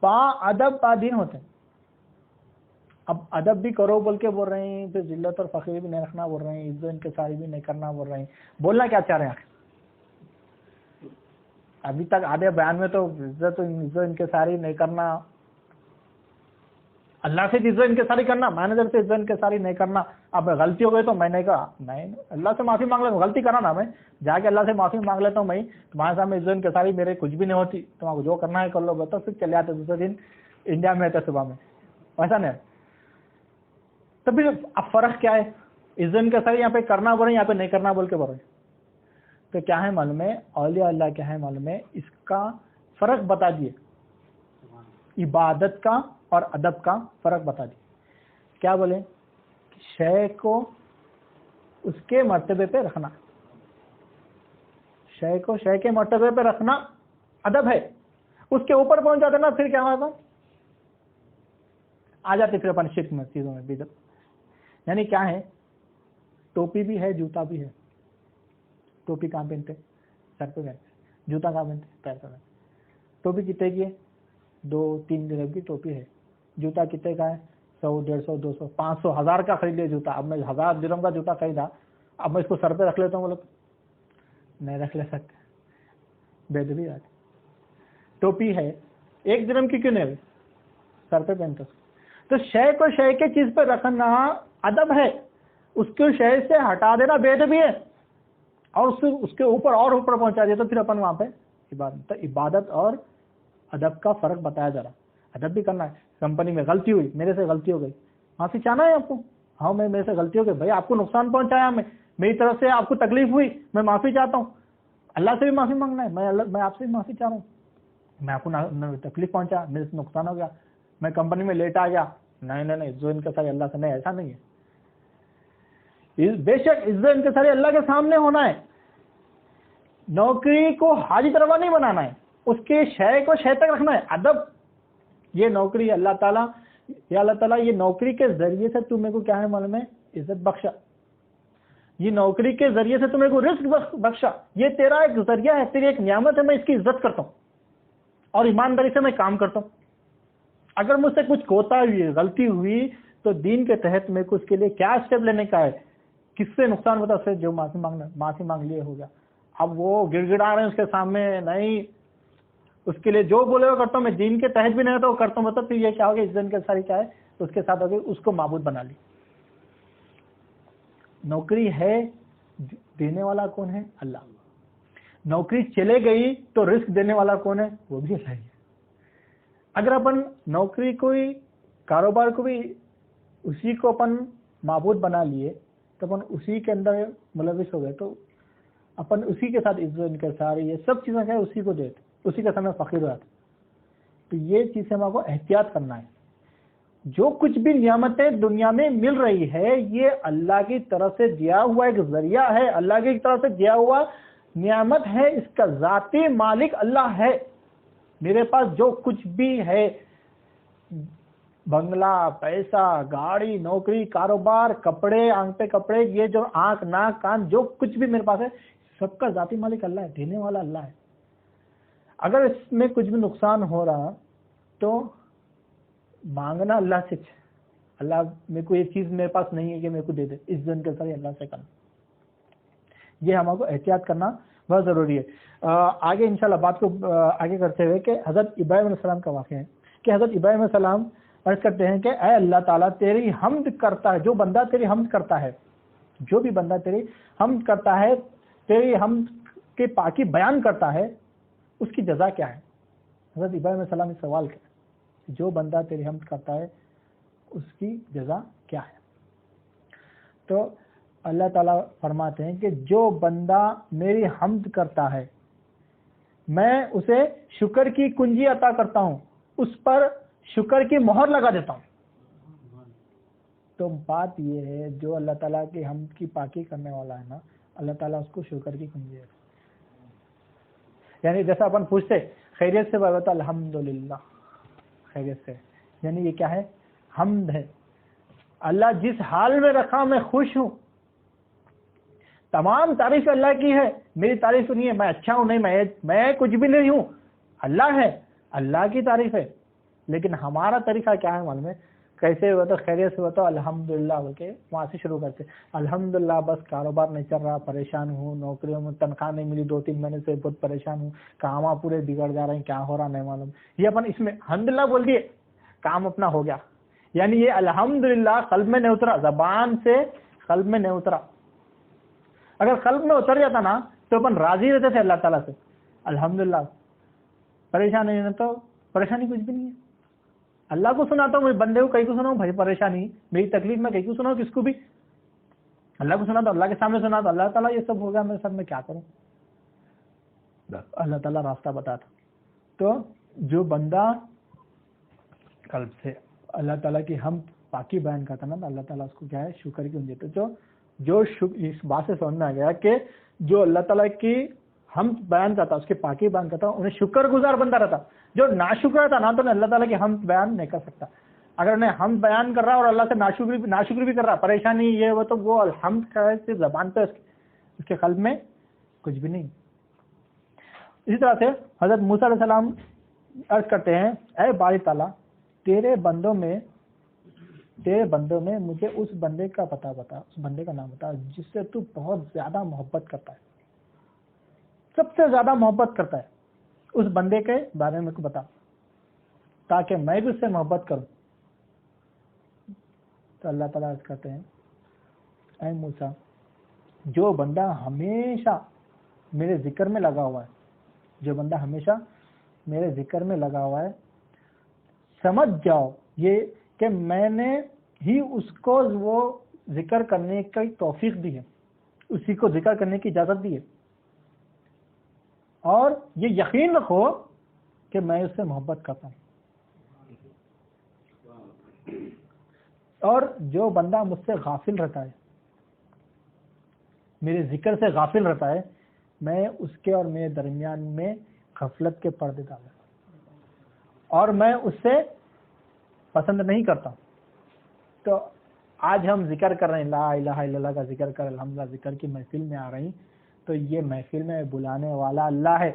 با ادب با دین ہوتے ہیں. اب ادب بھی کرو بول کے بول رہے ہیں، پھر ذلت اور فقیر بھی نہیں رکھنا بول رہے ہیں، عزت انکساری بھی نہیں کرنا بول رہے ہیں. بولنا کیا چاہ رہے ہیں؟ ابھی تک آدھے بیان میں تو عزت انکساری نہیں کرنا، اللہ سے عزت انکساری کرنا، مینیجر سے عزت انکساری نہیں کرنا. اب غلطی ہو گئی تو میں نے کہا نہیں، اللہ سے معافی مانگ لیتا ہوں. غلطی کرا نا میں جا کے اللہ سے معافی مانگ لیتا ہوں. میں تمہارے سامنے عزت انکساری میرے کچھ بھی نہیں ہوتی، تمہارے کو جو کرنا ہے کر لو، بتاؤ. پھر چلے آتے دوسرے دن انڈیا میں رہتے صبح میں. ایسا نہیں. تو پھر اب فرق کیا ہے؟ عزت انکساری یہاں پہ کرنا بول رہے ہیں، یہاں پہ نہیں کرنا بول کے بول رہے ہیں. تو کیا ہے معلوم ہے؟ اولیاء اللہ کیا ہے معلوم ہے؟ اس کا فرق بتا دیے، عبادت کا اور ادب کا فرق بتا دیے. کیا بولے؟ شے کو اس کے مرتبے پہ رکھنا، شے کو شے کے مرتبے پہ رکھنا ادب ہے. اس کے اوپر پہنچ جاتے نا، پھر کیا ہوگا؟ آ جاتے پھر اپن شرک میں، چیزوں میں بدعت. یعنی کیا ہے؟ ٹوپی بھی ہے، جوتا بھی ہے. ٹوپی کہاں پہنتے؟ سر پہ پہنتے. جوتا کہاں پہنتے؟ پیر پہ پہنتے. ٹوپی کتنے کی ہے؟ 2-3 درہم کی ٹوپی ہے. جوتا کتنے کا ہے؟ 100, 150, 200, 500, 1000 کا خرید لیا جوتا. اب میں 1000 درہم کا جوتا خریدا، اب میں اس کو سر پہ رکھ لیتا ہوں، بولو نہیں رکھ لے سکتے، بےدبی آتی. ٹوپی ہے 1 درہم کی کیوں نہیں سر پہ پہنتے؟ تو شے کو شے کے چیز پہ رکھنا ادب ہے. اس کو شے سے ہٹا دینا بےدبی ہے، اور اس کے اوپر اور اوپر پہنچا دیا تو پھر اپن وہاں پہ عبادت. تو عبادت اور ادب کا فرق بتایا جا رہا. ادب بھی کرنا ہے. کمپنی میں غلطی ہوئی، میرے سے غلطی ہو گئی، معافی چاہنا ہے آپ کو. ہاں میرے سے غلطی ہو گئی بھائی، آپ کو نقصان پہنچایا، میں میری طرف سے آپ کو تکلیف ہوئی، میں معافی چاہتا ہوں. اللہ سے بھی معافی مانگنا ہے. میں آپ سے بھی معافی چاہ رہا ہوں، میں آپ کو تکلیف پہنچا، میرے سے نقصان ہو گیا، میں کمپنی میں لیٹ آ گیا. نہیں جو ان کا ساری اللہ سے نہیں، ایسا نہیں ہے. بے شک عزت انکساری اللہ کے سامنے ہونا ہے. نوکری کو حاجت روا نہیں بنانا ہے، اس کے شے کو شے تک رکھنا ہے. ادب، یہ نوکری اللہ تعالیٰ، یا اللہ تعالیٰ یہ نوکری کے ذریعے سے تم میرے کو کیا ہے معلوم ہے؟ عزت بخشا. یہ نوکری کے ذریعے سے تم میرے کو رزق بخشا. یہ تیرا ایک ذریعہ ہے، تیری ایک نعمت ہے. میں اس کی عزت کرتا ہوں اور ایمانداری سے میں کام کرتا ہوں. اگر مجھ سے کچھ کوتا ہوئی، غلطی ہوئی، تو دین کے تحت میرے کو اس کے لیے کیا اسٹیپ لینے کا ہے؟ کس سے نقصان ہوتا ہے؟ جو معافی مانگ لیے ہو گیا. اب وہ گڑ گڑا رہے ہیں اس کے سامنے، نہیں اس کے لیے جو بولے وہ کرتا ہوں. میں دین کے تحت بھی نہیں رہتا وہ کرتا ہوں. مطلب پھر یہ کیا ہوگا؟ اس دن کے ساری کیا ہے؟ اس کے ساتھ ہوگی اس کو معبود بنا لی. نوکری ہے، دینے والا کون ہے؟ اللہ. نوکری چلے گئی تو رزق دینے والا کون ہے؟ وہ بھی اللہ ہے. اگر اپن نوکری کو ہی، کاروبار کو بھی اسی کو اپن معبود بنا لیے تو اپن اسی کے اندر ملوث ہو گئے، تو اپن اسی کے ساتھ عزت انکساری یہ سب چیزیں کیا اسی کو دیتے، اسی کے سامنے فقیر ہوتے. تو یہ چیز سے ہم کو احتیاط کرنا ہے. جو کچھ بھی نعمتیں دنیا میں مل رہی ہے یہ اللہ کی طرف سے دیا ہوا ایک ذریعہ ہے، اللہ کی طرف سے دیا ہوا نعمت ہے. اس کا ذاتی مالک اللہ ہے. میرے پاس جو کچھ بھی ہے، بنگلہ، پیسہ، گاڑی، نوکری، کاروبار، کپڑے، آنکھ پہ کپڑے، یہ جو آنکھ ناک کان جو کچھ بھی میرے پاس ہے، سب کا ذاتی مالک اللہ ہے، دینے والا اللہ ہے. اگر اس میں کچھ بھی نقصان ہو رہا تو مانگنا اللہ سے، اللہ میرے کو یہ چیز میرے پاس نہیں ہے کہ میرے کو دے دے، اس دن کے ساتھ اللہ سے کرنا. یہ ہمارے کو احتیاط کرنا بہت ضروری ہے. آگے انشاءاللہ بات کو آگے کرتے ہوئے کہ حضرت ابراہیم علیہ السلام کا واقعہ ہے کہ حضرت ابراہیم علیہ السلام عرض کرتے ہیں کہ اے اللہ تعالیٰ تیری حمد کرتا ہے، جو بندہ تیری حمد کرتا ہے، جو بھی بندہ تیری حمد کرتا ہے، تیری حمد کے پاکی بیان کرتا ہے، اس کی جزا کیا ہے؟ حضرت ابراہیم علیہ السلام نے سوال کیا، جو بندہ تیری حمد کرتا ہے اس کی جزا کیا ہے؟ تو اللہ تعالیٰ فرماتے ہیں کہ جو بندہ میری حمد کرتا ہے میں اسے شکر کی کنجی عطا کرتا ہوں، اس پر شکر کی مہر لگا دیتا ہوں. تو بات یہ ہے جو اللہ تعالیٰ کی حمد کی پاکی کرنے والا ہے نا، اللہ تعالیٰ اس کو شکر کی کنجی ہے. یعنی جیسا اپن پوچھتے خیریت سے بتا الحمدللہ، خیریت سے، یعنی یہ کیا ہے؟ حمد ہے. اللہ جس حال میں رکھا میں خوش ہوں. تمام تعریف اللہ کی ہے، میری تعریف نہیں ہے، میں اچھا ہوں نہیں، میں کچھ بھی نہیں ہوں، اللہ ہے، اللہ کی تعریف ہے. لیکن ہمارا طریقہ کیا ہے معلوم ہے؟ کیسے ہوا تو خیریت سے بتاؤ الحمدللہ بول کے وہاں سے شروع کرتے. الحمدللہ بس کاروبار نہیں چل رہا، پریشان ہوں، نوکریوں میں تنخواہ نہیں ملی 2-3 مہینے سے، بہت پریشان ہوں، کام پورے بگڑ جا رہے ہیں، کیا ہو رہا نہیں معلوم. یہ اپن اس میں الحمدللہ بول دیے، کام اپنا ہو گیا. یعنی یہ الحمدللہ قلب میں نہیں اترا، زبان سے قلب میں نہیں اترا. اگر قلب میں اتر جاتا نا تو اپن راضی رہتے تھے اللہ تعالیٰ سے، الحمدللہ. پریشان نہیں ہے تو پریشانی کچھ بھی نہیں ہے. اللہ کو سناتا ہوں، میں بندے کو کہیں کو سناؤں بھائی پریشانی میری تکلیف میں کہیں کو سناؤں، کس کو بھی اللہ کو سنا تو اللہ کے سامنے سنا تو اللہ تعالیٰ یہ سب ہو گیا میرے ساتھ، میں کیا کروں. اللہ تعالیٰ راستہ بتاتا. تو جو بندہ قلب سے اللہ تعالیٰ کی ہم پاکی بیان کرتا نا تو اللہ تعالیٰ اس کو کیا ہے شکر کی دیتے. تو جو اس بات سے سمجھ میں آ گیا کہ جو اللہ تعالیٰ کی ہم بیان کرتا اس کی پاکی بیان کرتا انہیں شکر گزار بندہ رہتا. جو ناشکر رہتا نا تو اللہ تعالیٰ کی ہم بیان نہیں کر سکتا. اگر انہیں ہم بیان کر رہا اور اللہ سے ناشکری بھی کر رہا، پریشانی یہ وہ، تو وہ الحمد کا زبان پہ اس کے قلب میں کچھ بھی نہیں. اسی طرح سے حضرت موسیٰ علیہ السلام عرض کرتے ہیں، اے باری تعالیٰ تیرے بندوں میں مجھے اس بندے کا پتہ بتا، اس بندے کا نام بتا جس سے تو بہت زیادہ محبت کرتا ہے، سب سے زیادہ محبت کرتا ہے، اس بندے کے بارے میں بتا تاکہ میں بھی اس سے محبت کروں. تو اللہ تعالیٰ عرض کرتے ہیں، اے موسیٰ جو بندہ ہمیشہ میرے ذکر میں لگا ہوا ہے، جو بندہ ہمیشہ میرے ذکر میں لگا ہوا ہے، سمجھ جاؤ یہ کہ میں نے ہی اس کو وہ ذکر کرنے کی توفیق دی ہے، اسی کو ذکر کرنے کی اجازت دی ہے، اور یہ یقین رکھو کہ میں اس سے محبت کرتا ہوں. اور جو بندہ مجھ سے غافل رہتا ہے، میرے ذکر سے غافل رہتا ہے، میں اس کے اور میرے درمیان میں غفلت کے پردے ڈالتا اور میں اس سے پسند نہیں کرتا. تو آج ہم ذکر کر رہے ہیں، لا الہ الا اللہ کا ذکر کر، الحمدللہ ذکر کی محفل میں آ رہی ہیں، تو یہ محفل میں بلانے والا اللہ ہے.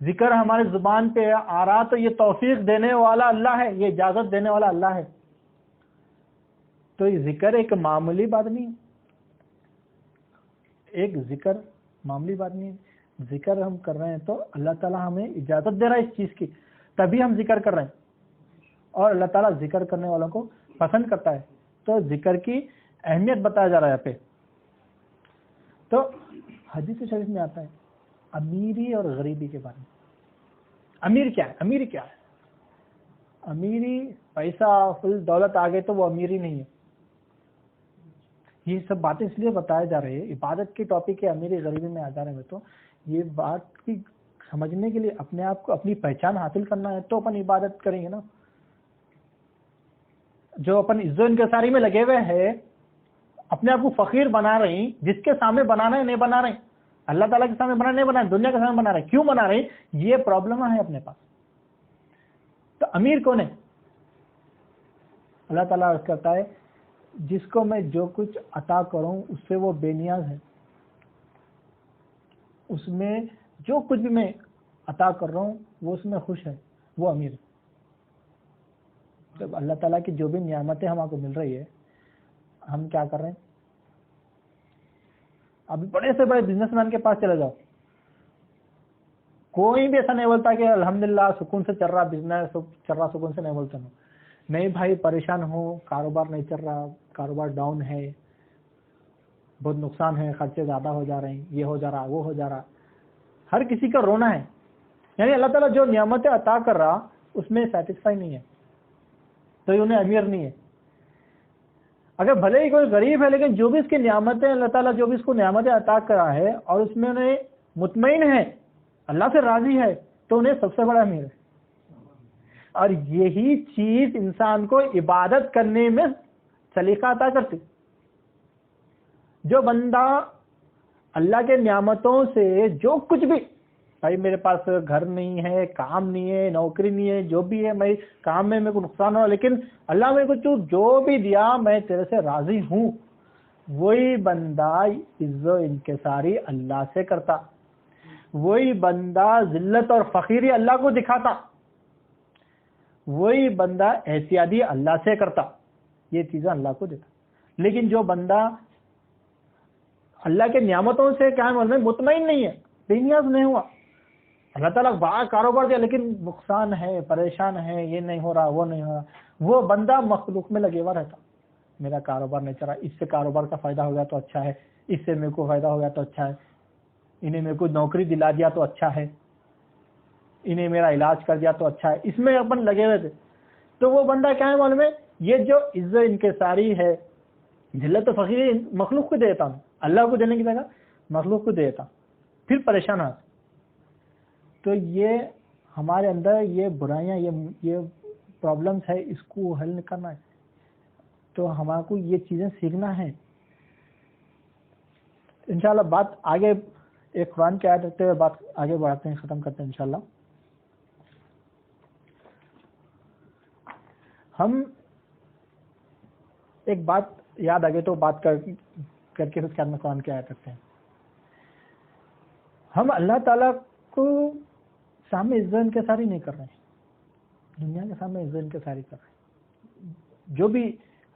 ذکر ہمارے زبان پہ آ رہا تو یہ توفیق دینے والا اللہ ہے، یہ اجازت دینے والا اللہ ہے. تو یہ ذکر ایک معمولی بات نہیں ہے، ایک ذکر معمولی بات نہیں ہے. ذکر ہم کر رہے ہیں تو اللہ تعالیٰ ہمیں اجازت دے رہا ہے اس چیز کی، تبھی ہم ذکر کر رہے ہیں، اور اللہ تعالیٰ ذکر کرنے والوں کو پسند کرتا ہے. تو ذکر کی اہمیت بتایا جا رہا ہے یہاں پہ. تو حدیث شریف میں آتا ہے امیری اور غریبی کے بارے میں. امیر کیا ہے؟ امیری کیا ہے؟ امیری پیسہ فل دولت آ گئے تو وہ امیری نہیں ہے. یہ سب باتیں اس لیے بتائے جا رہے ہیں، عبادت کی ٹاپک ہے، امیری غریبی میں آ جا رہے ہیں. تو یہ بات کی سمجھنے کے لیے اپنے آپ کو اپنی پہچان حاصل کرنا ہے تو اپن عبادت کریں گے نا. جو اپن عزت و انکساری میں لگے ہوئے ہیں، اپنے آپ کو فقیر بنا رہے ہیں، جس کے سامنے بنانا ہے نہیں بنا رہے ہیں، اللہ تعالیٰ کے سامنے بنا نہیں بنا رہے، دنیا کے سامنے بنا رہے ہیں، کیوں بنا رہے ہیں؟ یہ پرابلم ہے اپنے پاس. تو امیر کون ہے؟ اللہ تعالیٰ عرض کرتا ہے جس کو میں جو کچھ عطا کروں اس سے وہ بے نیاز ہے، اس میں جو کچھ بھی میں عطا کر رہا ہوں وہ اس میں خوش ہے، وہ امیر ہے. جب اللہ تعالیٰ کی جو بھی نعمتیں ہم کو مل رہی ہے، ہم کیا کر رہے ہیں؟ ابھی بڑے سے بڑے بزنس مین کے پاس چلے جاؤ، کوئی بھی ایسا نہیں بولتا کہ الحمدللہ سکون سے چل رہا بزنس، چل رہا سکون سے، نہیں بولتا ہوں. نہیں بھائی پریشان ہوں، کاروبار نہیں چل رہا، کاروبار ڈاؤن ہے، بہت نقصان ہے، خرچے زیادہ ہو جا رہے ہیں، یہ ہو جا رہا وہ ہو جا رہا. ہر کسی کا رونا ہے. یعنی اللہ تعالیٰ جو نعمتیں عطا کر رہا اس میں سیٹسفائی نہیں ہے، تو یہ انہیں امیر نہیں ہے. اگر بھلے ہی کوئی غریب ہے لیکن جو بھی اس کی نعمتیں اللہ تعالیٰ جو بھی اس کو نعمتیں عطا کرا ہے اور اس میں انہیں مطمئن ہے، اللہ سے راضی ہے، تو انہیں سب سے بڑا امیر ہے. اور یہی چیز انسان کو عبادت کرنے میں سلیقہ عطا کرتی. جو بندہ اللہ کے نعمتوں سے جو کچھ بھی، بھائی میرے پاس گھر نہیں ہے، کام نہیں ہے، نوکری نہیں ہے، جو بھی ہے، میں کام میں میرے کو نقصان ہوا، لیکن اللہ میرے کو جو بھی دیا میں تیرے سے راضی ہوں، وہی بندہ عزت و انکساری اللہ سے کرتا، وہی بندہ ذلت اور فقیری اللہ کو دکھاتا، وہی بندہ احتیاطی اللہ سے کرتا، یہ چیزیں اللہ کو دیتا. لیکن جو بندہ اللہ کے نعمتوں سے کیا ہے مطمئن نہیں ہے، بے نیاز نہیں ہوا، اللہ تعالیٰ بڑا کاروبار دیا لیکن نقصان ہے، پریشان ہے، یہ نہیں ہو رہا وہ نہیں ہو رہا، وہ بندہ مخلوق میں لگے ہوا رہتا، میرا کاروبار نہیں چل رہا، اس سے کاروبار کا فائدہ ہو گیا تو اچھا ہے، اس سے میرے کو فائدہ ہو گیا تو اچھا ہے، انہیں میرے کو نوکری دلا دیا تو اچھا ہے، انہیں میرا علاج کر دیا تو اچھا ہے، اس میں اپن لگے ہوئے تھے. تو وہ بندہ کیا ہے معلوم ہے، یہ جو عزت انکساری ہے، ذلت و فقیری مخلوق کو دیتا ہوں، اللہ کو دینے کی جگہ مخلوق کو دیتا، پھر پریشان آتا. تو یہ ہمارے اندر یہ برائیاں، یہ پرابلمس ہے، اس کو حل کرنا ہے. تو ہمارے کو یہ چیزیں سیکھنا ہے. انشاءاللہ بات آگے ایک قرآن کی آیت رکھتے ہوئے بات آگے بڑھاتے ہیں، ختم کرتے ہیں انشاءاللہ. ہم ایک بات یاد آگے تو بات کر کے اس کے بعد میں قرآن کی آیت رکھتے ہیں. ہم اللہ تعالیٰ کو سامنے عزت انکساری نہیں کر رہے ہیں، دنیا کے سامنے عزت انکساری کر رہے ہیں. جو بھی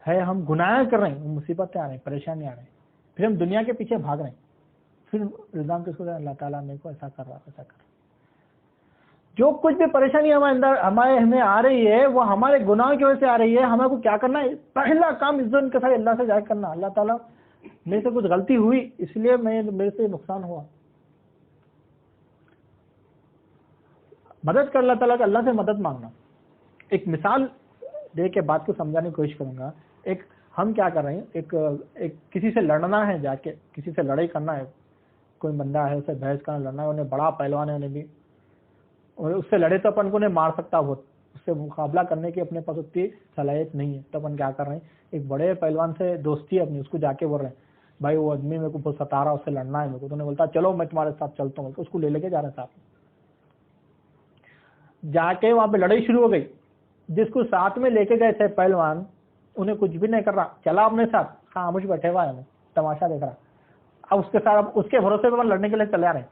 ہے ہم گناہ کر رہے ہیں، مصیبتیں آ رہی ہیں، پریشانی آ رہی ہیں، پھر ہم دنیا کے پیچھے بھاگ رہے ہیں، پھر الزام کس کو دیں؟ اللہ تعالیٰ میرے کو ایسا کر رہا ایسا کر رہا. جو کچھ بھی پریشانی ہمیں آ رہی ہے وہ ہمارے گناہ کی وجہ سے آ رہی ہے. ہمیں کو کیا کرنا ہے؟ پہلا کام عزت انکساری اللہ سے ظاہر کرنا. اللہ تعالیٰ میرے سے کچھ غلطی ہوئی، اس لیے میرے سے نقصان ہوا، مدد کر اللہ تعالیٰ کا، اللہ سے مدد مانگنا. ایک مثال دے کے بات کو سمجھانے کی کوشش کروں گا. ایک ہم کیا کر رہے ہیں، ایک کسی سے لڑنا ہے، جا کے کسی سے لڑائی کرنا ہے، کوئی بندہ ہے اسے بحث کرنا، لڑنا ہے، انہیں بڑا پہلوان ہے، انہیں بھی، اور اس سے لڑے تو اپن کو نہیں مار سکتا، بہت اس سے مقابلہ کرنے کی اپنے پاس اتنی صلاحیت نہیں ہے. تو اپن کیا کر رہے ہیں، ایک بڑے پہلوان سے دوستی ہے اپنی، اس کو جا کے بول رہے ہیں بھائی وہ آدمی میرے کو بہت ستا رہا، اس سے لڑنا ہے میرے کو. تو انہیں بولتا چلو میں تمہارے ساتھ چلتا ہوں، اس کو لے کے جا رہے ہیں ساتھ. جا کے وہاں پہ لڑائی شروع ہو گئی. جس کو ساتھ میں لے کے گئے تھے پہلوان، انہیں کچھ بھی نہیں کر رہا، چلا اپنے ساتھ خاموش بیٹھے ہوا ہے، تماشا دیکھ رہا. اب اس کے ساتھ اس کے بھروسے پہ لڑنے کے لیے چلے آ رہے ہیں.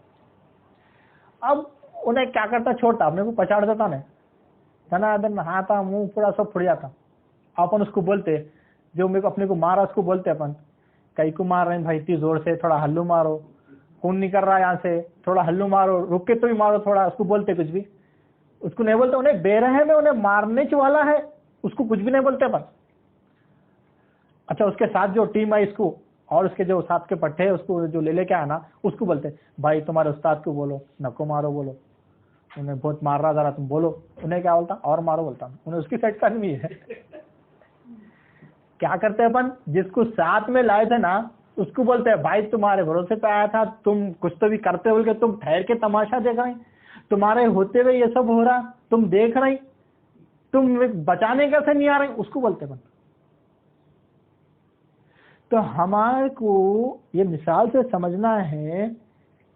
اب انہیں کیا کرتا، چھوڑتا، اپنے کو پچاڑ دیتا، دن ہاں تھا منہ پورا سب پھٹ جاتا. اپن اس کو بولتے، جو میرے کو اپنے کو مارا اس کو بولتے اپن، کئی کو مار رہے ہیں بھائی اتنی زور سے، تھوڑا ہلو مارو، خون نہیں کر رہا یہاں سے، تھوڑا ہلو مارو، رک کے تو بھی مارو تھوڑا. اس کو بولتے کچھ بھی، اس کو نہیں بولتے. انہیں بے رحم ہے، انہیں مارنے والا ہے، اس کو کچھ بھی نہیں بولتے اپن. اچھا اس کے ساتھ جو ٹیم آئی اس کو، اور اس کے جو ساتھ کے پٹھے اس کو جو لے کے آنا، اس کو بولتے بھائی تمہارے استاد کو بولو نکو مارو، بولو انہیں بہت مار رہا ذرا تم بولو. انہیں کیا بولتا؟ اور مارو بولتا. انہیں اس کی سائڈ کرنی ہے. کیا کرتے اپن؟ جس کو ساتھ میں لائے تھے نا، اس کو بولتے ہیں بھائی تمہارے بھروسے پہ آیا تھا، تم کچھ تو بھی کرتے بول کے تم ٹھہر کے تماشا دیکھ رہے، تمہارے ہوتے ہوئے یہ سب ہو رہا، تم دیکھ رہے، تم بچانے کا سے نہیں آ رہے، اس کو بولتے اپن. تو ہمارے کو یہ مثال سے سمجھنا ہے،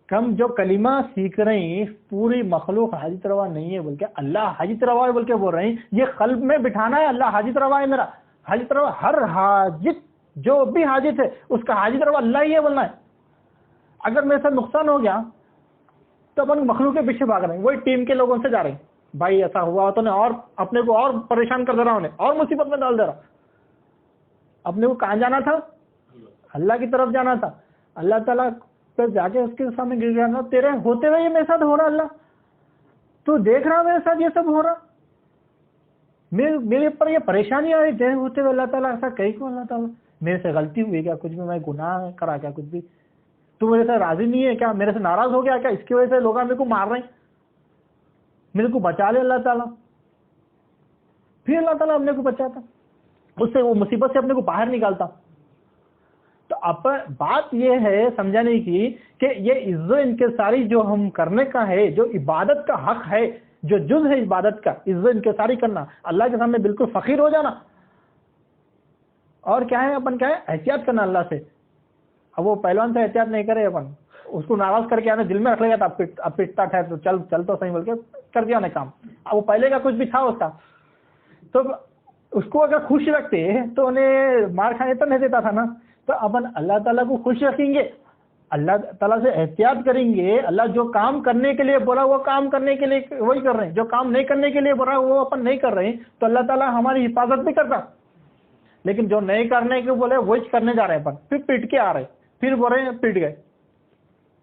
ہم جو کلمہ سیکھ رہے ہیں پوری مخلوق حاجت روا نہیں ہے، بلکہ اللہ حاجت روا ہے بول کے بول رہے ہیں. یہ قلب میں بٹھانا ہے، اللہ حاجت روا ہے میرا، حاجت روا، ہر حاجت جو بھی حاجت ہے اس کا حاجت روا اللہ ہی ہے بولنا ہے. اگر میرے ساتھ نقصان ہو گیا تو اپن مخلوق کے پیچھے بھاگ رہے ہیں، وہی ٹیم کے لوگوں سے جا رہے ہیں بھائی ایسا ہوا تو نے اور اپنے کو اور پریشان کر دے رہا، انہیں اور مصیبت میں ڈال دے رہا. اپنے کو کہاں جانا تھا؟ اللہ کی طرف جانا تھا. اللہ تعالیٰ پہ جا کے اس کے سامنے گر جانا، تیرے ہوتے ہوئے یہ میرے ساتھ ہو رہا، اللہ تو دیکھ رہا میرے ساتھ یہ سب ہو رہا، میرے پر یہ پریشانی آ رہی، تیرے ہوتے ہوئے اللہ تعالیٰ ایسا کہیں کو، اللہ تعالیٰ میرے سے غلطی ہوئی کیا، کچھ بھی میں گناہ کرا کیا، کچھ بھی تو میرے سے راضی نہیں ہے کیا، میرے سے ناراض ہو گیا کیا، اس کی وجہ سے لوگ میرے کو مار رہے ہیں، میرے کو بچا لے اللہ تعالیٰ. پھر اللہ تعالیٰ اپنے کو بچاتا، اس سے وہ مصیبت سے اپنے کو باہر نکالتا. تو اب بات یہ ہے سمجھانے کی کہ یہ عزت انکساری جو ہم کرنے کا ہے، جو عبادت کا حق ہے، جو جز ہے عبادت کا، عزت انکساری کرنا، اللہ کے سامنے بالکل فقیر ہو جانا. اور کیا ہے اپن، کیا ہے احتیاط کرنا اللہ سے. اب وہ پہلوان سے احتیاط نہیں کرے، اپن اس کو ناراض کر کے آنے دل میں رکھ لے گا، اب پٹتا ٹھہر تو چل تو صحیح بول کے کر دیا کام. اب وہ پہلے کا کچھ بھی تھا اس کا، تو اس کو اگر خوش رکھتے تو انہیں مار کھانے تو نہیں دیتا تھا نا. تو اپن اللہ تعالیٰ کو خوش رکھیں گے، اللہ تعالیٰ سے احتیاط کریں گے. اللہ جو کام کرنے کے لیے بولا وہ کام کرنے کے لیے وہی کر رہے ہیں، جو کام نہیں کرنے کے لیے بولا وہ اپن نہیں کر رہے ہیں، تو اللہ تعالیٰ ہماری حفاظت بھی کرتا. لیکن جو نہیں کرنے کے بولے وہی کرنے جا رہے ہیں اپن، پھر پیٹ کے آ رہے، پھر بول رہے ہیں پیٹ گئے،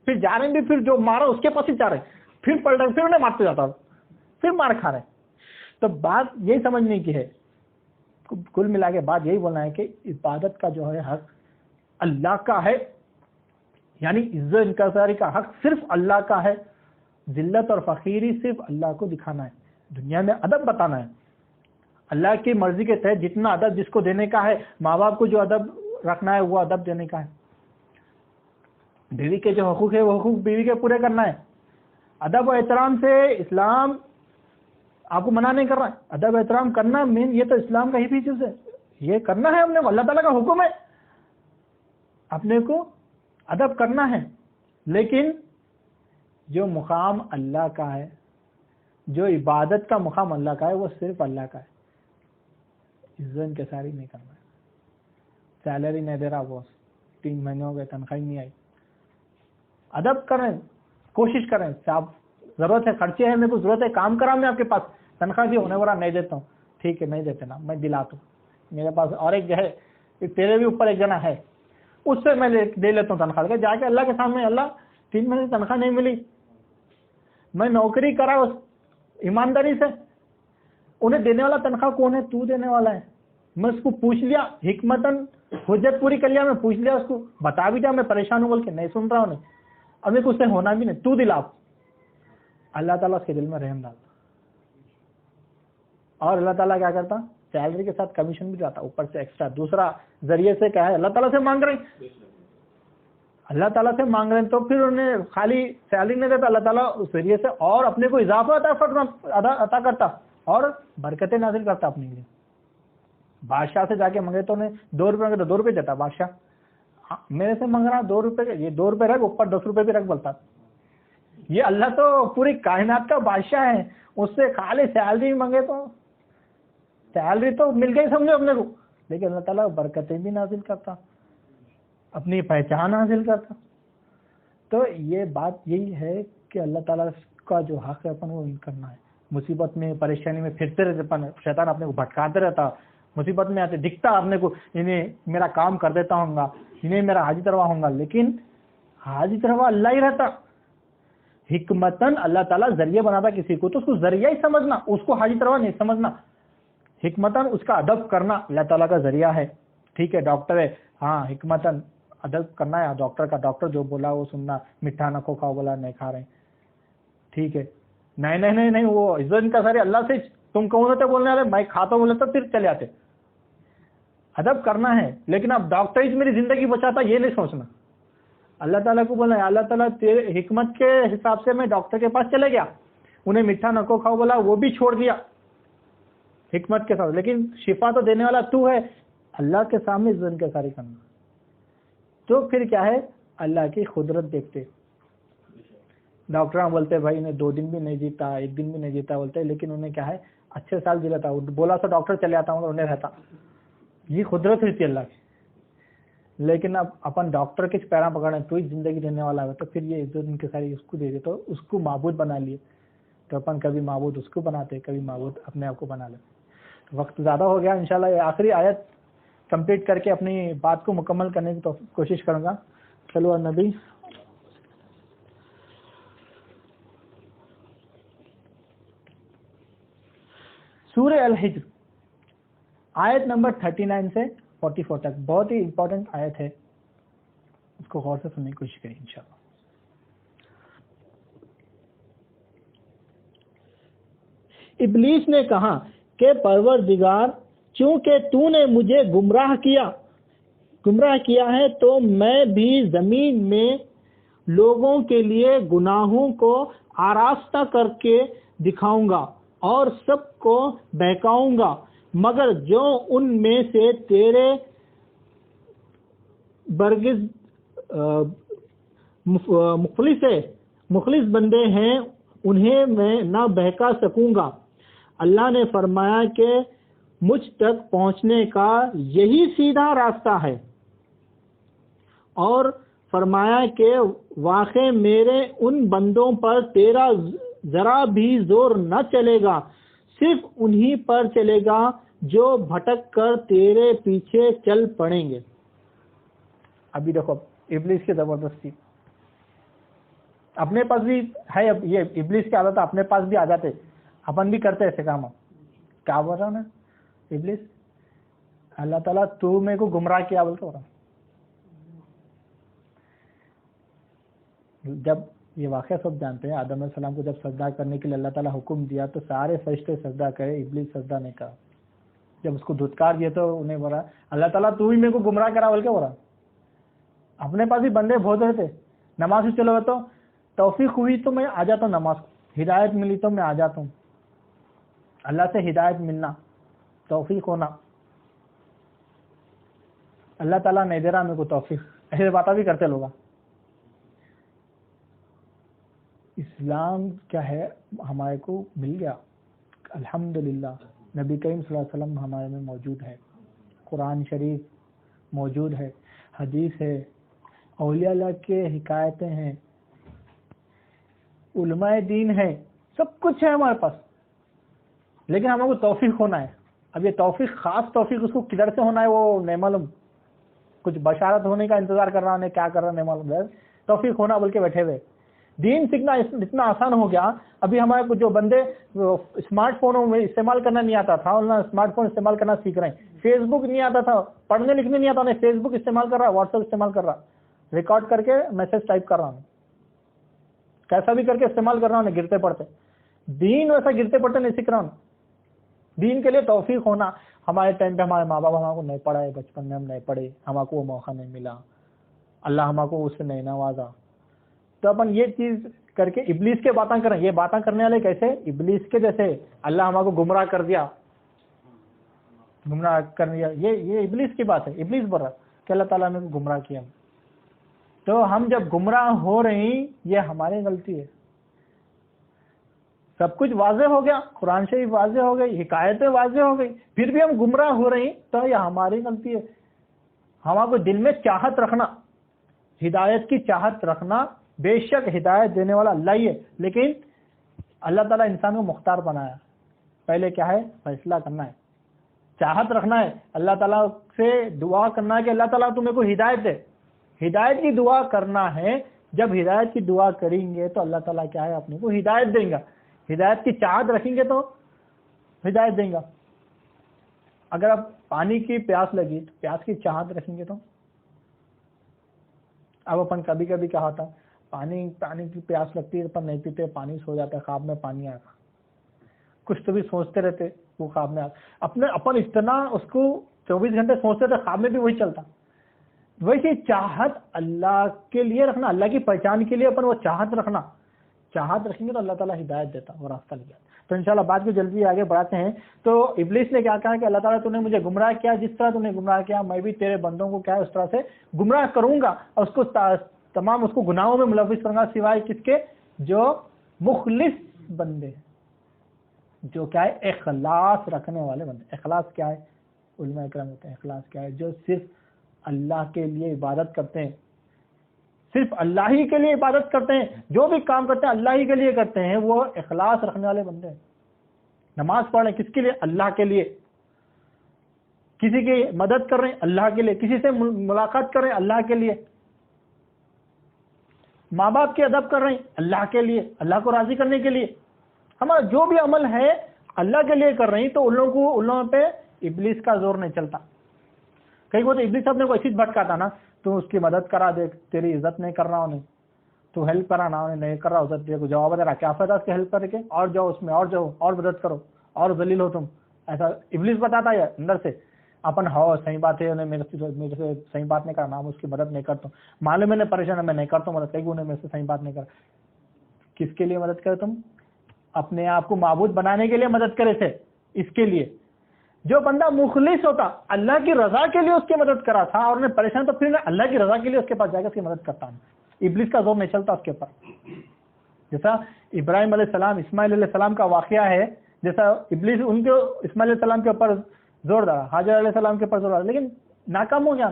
پھر جا رہے ہیں، پھر جو مارا اس کے پاس ہی جا رہے، پھر پلٹ رہے، پھر انہیں مارتے جاتا، پھر مار کھا رہے. تو بات یہی سمجھنے کی ہے کل ملا کے بات یہی بولنا ہے کہ عبادت کا جو ہے حق اللہ کا ہے، یعنی عزت انکساری کا حق صرف اللہ کا ہے، ذلت اور فقیری صرف اللہ کو دکھانا ہے، دنیا میں ادب بتانا ہے، اللہ کی مرضی کے تحت جتنا ادب جس کو دینے کا ہے، ماں باپ کو جو ادب رکھنا ہے وہ ادب دینے کا ہے، بیوی کے جو حقوق ہے وہ حقوق بیوی کے پورے کرنا ہے۔ ادب و احترام سے اسلام آپ کو منع نہیں کر رہا ہے، ادب و احترام کرنا مین یہ تو اسلام کا ہی فیچرز ہے، یہ کرنا ہے، ہم نے اللہ تعالیٰ کا حکم ہے، اپنے کو ادب کرنا ہے، لیکن جو مقام اللہ کا ہے، جو عبادت کا مقام اللہ کا ہے وہ صرف اللہ کا ہے، عزت انکساری نہیں کرنا ہے۔ سیلری نہیں دے رہا باس، 3 مہینے ہو گئے تنخواہ نہیں آئی، ادب کریں، کوشش کریں، آپ ضرورت ہے، خرچے ہیں، میرے کو ضرورت ہے، کام کرا میں آپ کے پاس، تنخواہ بھی ہونے والا نہیں دیتا ہوں، ٹھیک ہے نہیں دیتے نا، میں دلاتا ہوں، میرے پاس اور ایک جو ہے تیرے بھی اوپر ایک جنا ہے، اس سے میں دے لیتا ہوں تنخواہ، جا کے اللہ کے سامنے، اللہ 3 مہینے تنخواہ نہیں ملی، میں نوکری کرا اس ایمانداری سے، انہیں دینے والا تنخواہ کون ہے؟ تو دینے والا ہے، میں اس کو پوچھ لیا، حکمتاً حجت پوری کر لیا، میں پوچھ لیا اس کو، بتا بھی دیا میں پریشان ہوں بول کے، نہیں سن رہا ہوں، اب میرے کو اس سے ہونا بھی نہیں، تو دلا، اللہ تعالیٰ اس کے دل میں رحم ڈالتا، اور اللہ تعالیٰ کیا کرتا؟ سیلری کے ساتھ کمیشن بھی جاتا اوپر سے ایکسٹرا، دوسرا ذریعے سے کیا ہے، اللہ تعالیٰ سے مانگ رہے ہیں، اللہ تعالیٰ سے مانگ رہے ہیں، تو پھر انہیں خالی سیلری نہیں دیتا، اللہ تعالیٰ اس ذریعے سے اور اپنے کو اضافہ عطا کرتا اور برکتیں نازل کرتا اپنے لیے۔ بادشاہ سے جا کے منگے تو انہیں 2 روپے تو 2 روپے دیتا بادشاہ، میرے سے مانگ رہا 2 روپے، یہ 2 روپے رکھ، اوپر 10 روپے بھی رکھ بولتا، یہ اللہ تو پوری کائنات کا بادشاہ ہے، اس سے خالی سیلری مانگے تو سیلری تو مل گئی سمجھو اپنے کو، لیکن اللہ تعالیٰ برکتیں بھی نازل کرتا، اپنی پہچان حاصل کرتا۔ تو یہ بات یہی ہے کہ اللہ تعالیٰ کا جو حق ہے اپن وہ کرنا ہے، مصیبت میں پریشانی میں پھرتے رہتے، شیطان اپنے کو بھٹکاتے رہتا، مصیبت میں آتے دکھتا اپنے کو، انہیں میرا کام کر دیتا ہوں گا، انہیں میرا حاجت روا ہوں گا، لیکن حاجت روا اللہ ہی رہتا، حکمتاً اللہ تعالیٰ ذریعہ بناتا کسی کو، تو اس کو ذریعہ ہی سمجھنا، اس کو حاجت روا نہیں سمجھنا، حکمتاً اس کا ادب کرنا اللہ تعالیٰ کا ذریعہ ہے، ٹھیک ہے، ڈاکٹر ہے، ہاں حکمتاً ادب کرنا ہے ڈاکٹر کا، ڈاکٹر جو بولا وہ سننا، میٹھا نہ کھاؤ بولا نہیں کھا رہے، ٹھیک ہے، نہیں وہ عزت کا سارے اللہ سے، تم کون ہوتے بولنے والے، میں کھاتا ہوں بولے تو پھر چلے آتے، ادب کرنا ہے، لیکن اب ڈاکٹر ہی میری زندگی بچاتا یہ نہیں سوچنا، اللہ تعالیٰ کو بولنا ہے، اللہ تعالیٰ تیرے حکمت کے حساب سے میں ڈاکٹر کے پاس چلے گیا، انہیں میٹھا نہ کھاؤ بولا وہ بھی چھوڑ دیا حکمت کے ساتھ، لیکن شفا تو دینے والا تو ہے، اللہ کے سامنے عزت کے ساری کرنا، تو پھر کیا ہے، اللہ کی قدرت دیکھتے، ڈاکٹر بولتے بھائی انہیں 2 دن بھی نہیں جیتا، 1 دن بھی نہیں جیتا بولتے، لیکن انہیں کیا ہے اچھے سال جی لیتا، بولا تو ڈاکٹر چلے آتا ہوں انہیں رہتا، یہ قدرت ہوتی اللہ کی، لیکن اب اپن ڈاکٹر کے پیرا پکڑے تو ہی زندگی دینے والا ہے، تو پھر یہ عزت ان کے ساری اس کو دے دے، تو اس کو معبود بنا لیے، تو اپن کبھی معبود اس کو بناتے، کبھی معبود اپنے آپ کو بنا لیتے۔ وقت زیادہ ہو گیا، انشاءاللہ یہ آخری آیت کمپلیٹ کر کے اپنی بات کو مکمل کرنے کی کوشش کروں گا۔ چلو نبی، سورہ الحجر آیت نمبر 39 سے 44 تک، بہت ہی امپورٹنٹ آیت ہے، اس کو غور سے سننے کی کوشش کریں انشاءاللہ۔ ابلیس نے کہا کہ پروردگار، چونکہ تو نے مجھے گمراہ کیا ہے تو میں بھی زمین میں لوگوں کے لیے گناہوں کو آراستہ کر کے دکھاؤں گا اور سب کو بہکاؤں گا، مگر جو ان میں سے تیرے برگز مخلص بندے ہیں انہیں میں نہ بہکا سکوں گا۔ اللہ نے فرمایا کہ مجھ تک پہنچنے کا یہی سیدھا راستہ ہے، اور فرمایا کہ واقع میرے ان بندوں پر تیرا ذرا بھی زور نہ چلے گا، صرف انہی پر چلے گا جو بھٹک کر تیرے پیچھے چل پڑیں گے۔ ابھی دیکھو ابلیس کی زبردستی، اپنے پاس بھی ہے، یہ ابلیس کی عادت اپنے پاس بھی آ جاتے، اپن بھی کرتے ایسے کام، کیا بول رہا نا ابلیس اللہ تعالیٰ تو میرے کو گمراہ کیا بول کے ہو رہا. جب یہ واقعہ سب جانتے ہیں, آدم علیہ السلام کو جب سجدہ کرنے کے لیے اللہ تعالیٰ حکم دیا تو سارے فرشتے سجدہ کرے, ابلیس سجدہ نہیں کرا. جب اس کو دھتکار دیا تو انہیں بولا اللہ تعالیٰ تو ہی میرے کو گمراہ کرا بول کے ہو رہا. اپنے پاس بھی بندے بہت رہتے, نماز سے چلو تو توفیق ہوئی تو میں آ جاتا ہوں نماز کو, ہدایت ملی تو میں آ جاتا ہوں. اللہ سے ہدایت ملنا, توفیق ہونا, اللہ تعالیٰ نہیں دے رہا میرے کو توفیق, ایسے باتیں بھی کرتے لوگ. اسلام کیا ہے ہمارے کو مل گیا الحمدللہ. نبی کریم صلی اللہ علیہ وسلم ہمارے میں موجود ہے, قرآن شریف موجود ہے, حدیث ہے, اولیاء اللہ کے حکایتیں ہیں, علماء دین ہے, سب کچھ ہے ہمارے پاس. لیکن ہمیں کو توفیق ہونا ہے. اب یہ توفیق, خاص توفیق اس کو کدھر سے ہونا ہے وہ نہیں معلوم. کچھ بشارت ہونے کا انتظار کر رہا ہے, کیا کر رہا ہے نہیں معلوم. توفیق ہونا بول کے بیٹھے ہوئے. دین سیکھنا اتنا آسان ہو گیا. ابھی ہمارے کو جو بندے اسمارٹ فونوں میں استعمال کرنا نہیں آتا تھا, انہیں اسمارٹ فون استعمال کرنا سیکھ رہے ہیں. فیس بک نہیں آتا تھا, پڑھنے لکھنے نہیں آتا, انہیں فیس بک استعمال کر رہا, واٹس ایپ استعمال کر رہا, ریکارڈ کر کے میسج ٹائپ کر رہا ہوں, کیسا بھی کر کے استعمال کر رہا ہوں, گرتے پڑتے. دین ویسا گرتے پڑتے نہیں سیکھ رہا ہوں. دین کے لیے توفیق ہونا. ہمارے ٹائم پہ ہمارے ماں باپ ہمارے کو نہیں پڑھائے, بچپن میں ہم نہیں پڑھے, ہمارے کو وہ موقع نہیں ملا, اللہ ہمارے کو اس سے نہیں نوازا. تو اپن یہ چیز کر کے ابلیس کے باتیں کریں. یہ باتیں کرنے والے کیسے, ابلیس کے جیسے. اللہ ہمارے کو گمراہ کر دیا, گمراہ کر دیا, یہ ابلیس کی بات ہے. ابلیس بول رہا کہ اللہ تعالیٰ نے گمراہ کیا. تو ہم جب گمراہ ہو رہے ہیں یہ ہماری غلطی ہے. سب کچھ واضح ہو گیا, قرآن شریف واضح ہو گئی, حکایتیں واضح ہو گئی, پھر بھی ہم گمراہ ہو رہے ہیں تو یہ ہماری غلطی ہے. ہمارے کو دل میں چاہت رکھنا, ہدایت کی چاہت رکھنا. بے شک ہدایت دینے والا اللہ ہی ہے, لیکن اللہ تعالیٰ انسان کو مختار بنایا. پہلے کیا ہے, فیصلہ کرنا ہے, چاہت رکھنا ہے, اللہ تعالیٰ سے دعا کرنا ہے کہ اللہ تعالیٰ تم میرے کو ہدایت دے. ہدایت کی دعا کرنا ہے. جب ہدایت کی دعا کریں گے تو اللہ تعالیٰ کیا ہے, اپنے کو ہدایت دیں گا. ہدایت کی چاہت رکھیں گے تو ہدایت دیں گا. اگر آپ پانی کی پیاس لگی تو پیاس کی چاہت رکھیں گے تو. اب اپن کبھی کبھی کیا ہوتا, پانی کی پیاس لگتی ہے, اپن نہیں پیتے, پانی سو جاتا ہے, خواب میں پانی آئے گا. کچھ تو بھی سوچتے رہتے, وہ خواب میں اپن اتنا اس کو 24 گھنٹے سوچتے تھے, خواب میں بھی وہی چلتا. ویسے چاہت اللہ کے لیے رکھنا, اللہ کی پہچان کے لیے اپن وہ چاہت رکھنا. چاہت رکھیں گے تو اللہ تعالیٰ ہدایت دیتا اور راستہ لے جاتا. تو انشاءاللہ بات کو جلدی آگے بڑھاتے ہیں. تو ابلیس نے کیا کہا کہ اللہ تعالیٰ تو نے مجھے گمراہ کیا, جس طرح تو نے گمراہ کیا میں بھی تیرے بندوں کو کیا ہے اس طرح سے گمراہ کروں گا, اور اس کو تمام اس کو گناہوں میں ملوث کروں گا, سوائے کس کے, جو مخلص بندے, جو کیا ہے اخلاص رکھنے والے بندے. اخلاص کیا ہے, علماء اکرام ہوتے ہیں, اخلاص کیا ہے, جو صرف اللہ کے لیے عبادت کرتے ہیں, صرف اللہ ہی کے لیے عبادت کرتے ہیں, جو بھی کام کرتے ہیں اللہ ہی کے لیے کرتے ہیں, وہ اخلاص رکھنے والے بندے ہیں. نماز پڑھ رہے ہیں کس کے لیے, اللہ کے لیے. کسی کی مدد کر رہے ہیں اللہ کے لیے, کسی سے ملاقات کر رہے ہیں اللہ کے لیے, ماں باپ کی ادب کر رہے ہیں اللہ کے لیے, اللہ کو راضی کرنے کے لیے. ہمارا جو بھی عمل ہے اللہ کے لیے کر رہے ہیں, تو ان لوگوں پہ ابلیس کا زور نہیں چلتا. کئی وہ تو ابلیس اپنے کو ایسی بھٹکاتا نا, تو اس کی مدد کرا دے, تیری عزت نہیں کر رہا انہیں, تو ہیلپ کرا نا, انہیں نہیں کر رہا, عزت دے کو جواب دے رہا, کیا فائدہ اس کے ہیلپ کر کے, اور جاؤ اس میں, اور جاؤ اور مدد کرو, اور ذلیل ہو تم. ایسا ابلیس بتاتا ہے اندر سے. اپن ہو صحیح بات ہے, انہیں میرے سے صحیح بات نہیں کرنا, اس کی مدد نہیں کرتا ہوں, معلوم میں پریشان ہے, میں نہیں کرتا ہوں مدد, کئی انہیں میرے سے صحیح بات نہیں کر. کس کے لیے مدد کرے تم, اپنے آپ کو معبود بنانے کے لیے مدد کرے تھے. اس کے لیے جو بندہ مخلص ہوتا, اللہ کی رضا کے لیے اس کی مدد کرا تھا, اور انہیں پریشان, تو پھر اللہ کی رضا کے لیے اس کے پاس جا کے اس کی مدد کرتا ہوں. ابلیس کا زور نہیں چلتا اس کے اوپر. جیسا ابراہیم علیہ السلام, اسماعیل علیہ السلام کا واقعہ ہے, جیسا ابلیس ان کے اسماعیل علیہ السلام کے اوپر زور ڈالا, حاجر علیہ السلام کے اوپر زور ڈالا, لیکن ناکام ہو گیا,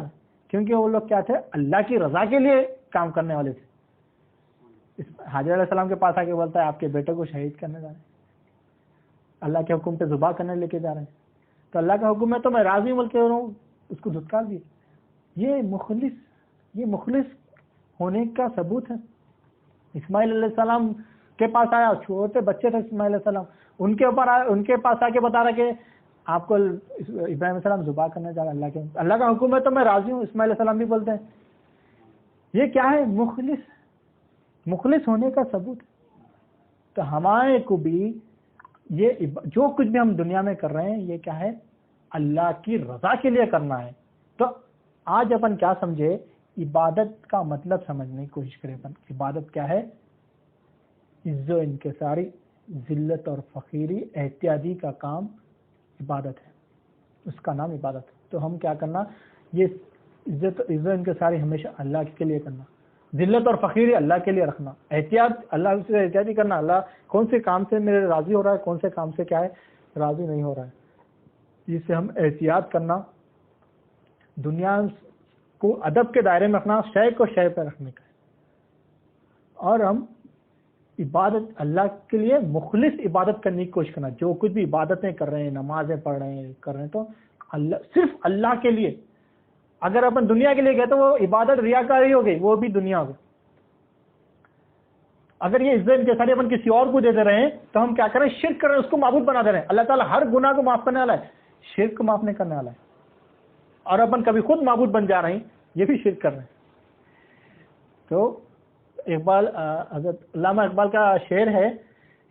کیونکہ وہ لوگ کیا تھے, اللہ کی رضا کے لیے کام کرنے والے تھے. حاجر علیہ السلام کے پاس آ کے بولتا ہے آپ کے بیٹے کو شہید کرنے جا رہے ہیں, اللہ کے حکم پہ ذبح کرنے لے کے جا رہے ہیں, تو اللہ کا حکم ہے تو میں راضی بول کے اس کو دھتکار دی. یہ مخلص ہونے کا ثبوت ہے. اسماعیل علیہ السلام کے پاس آیا, چھوٹے بچے تھے اسماعیل علیہ السلام, ان کے پاس آ کے بتا رہا کہ آپ کو ابراہیم علیہ السلام ذبح کرنے جا رہے ہیں، اللہ کا حکم ہے تو میں راضی ہوں، اسماعیل علیہ السلام بھی بولتے ہیں. یہ کیا ہے؟ مخلص ہونے کا ثبوت. تو ہمارے کو بھی یہ جو کچھ بھی ہم دنیا میں کر رہے ہیں یہ کیا ہے؟ اللہ کی رضا کے لیے کرنا ہے. تو آج اپن کیا سمجھے؟ عبادت کا مطلب سمجھنے کی کوشش کریں. عبادت کیا ہے؟ عز و انکساری، ذلت اور فقیری، احتیاطی کا کام عبادت ہے، اس کا نام عبادت ہے. تو ہم کیا کرنا؟ یہ عزت و انکساری ہمیشہ اللہ کے لیے کرنا، ذلت اور فقیری اللہ کے لیے رکھنا، احتیاط اللہ سے احتیاطی کرنا، اللہ کون سے کام سے میرے راضی ہو رہا ہے، کون سے کام سے کیا ہے راضی نہیں ہو رہا ہے، جس سے ہم احتیاط کرنا. دنیا کو ادب کے دائرے میں رکھنا، شے کو شے پہ رکھنے کا. اور ہم عبادت اللہ کے لیے مخلص عبادت کرنے کی کوشش کرنا. جو کچھ بھی عبادتیں کر رہے ہیں، نمازیں پڑھ رہے ہیں، کر رہے ہیں، تو اللہ، صرف اللہ کے لیے. اگر اپن دنیا کے لیے گئے تو وہ عبادت ریاکاری ہو گئی، وہ بھی دنیا ہو گئی. اگر یہ عزت کے سارے اپن کسی اور کو دے دے رہے ہیں تو ہم کیا کریں؟ شرک کر رہے ہیں، اس کو معبود بنا دے رہے ہیں. اللہ تعالیٰ ہر گناہ کو معاف کرنے والا ہے، شرک کو معاف نہیں کرنے والا ہے. اور اپن کبھی خود معبود بن جا رہے ہیں، یہ بھی شرک کر رہے ہیں. تو حضرت علامہ اقبال کا شعر ہے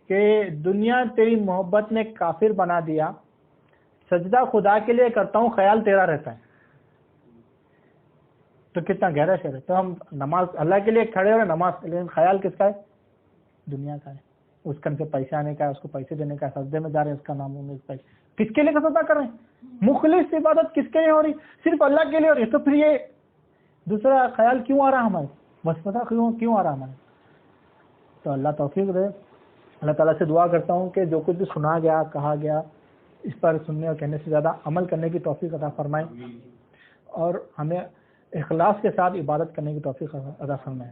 کہ دنیا تیری محبت نے کافر بنا دیا، سجدہ خدا کے لیے کرتا ہوں، خیال تیرا رہتا ہے. تو کتنا گہرا شعر ہے. تو ہم نماز اللہ کے لیے کھڑے ہو رہے ہیں، نماز، لیکن خیال کس کا ہے؟ دنیا کا ہے. اس کن سے پیسے آنے کا ہے، اس کو پیسے دینے کا، سجدے میں جا رہے ہیں، اس کا نام پیسے. کس کے لیے سجدہ کر رہے ہیں؟ مخلص عبادت کس کے لیے ہو رہی؟ صرف اللہ کے لیے ہو رہی ہے. تو پھر یہ دوسرا خیال کیوں آ رہا ہمارے، وسوسہ کیوں آ رہا ہمارے؟ تو اللہ توفیق دے. اللہ تعالیٰ سے دعا کرتا ہوں کہ جو کچھ بھی سنا گیا، کہا گیا، اس پر سننے اور کہنے سے زیادہ عمل کرنے کی توفیق عطا فرمائے، اور ہمیں اخلاص کے ساتھ عبادت کرنے کی توفیق عطا فرمائے.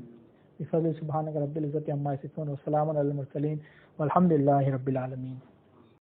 بفضل سبحانک رب العزت عما یصفون وسلام علی المرسلین والحمد للہ رب العالمین.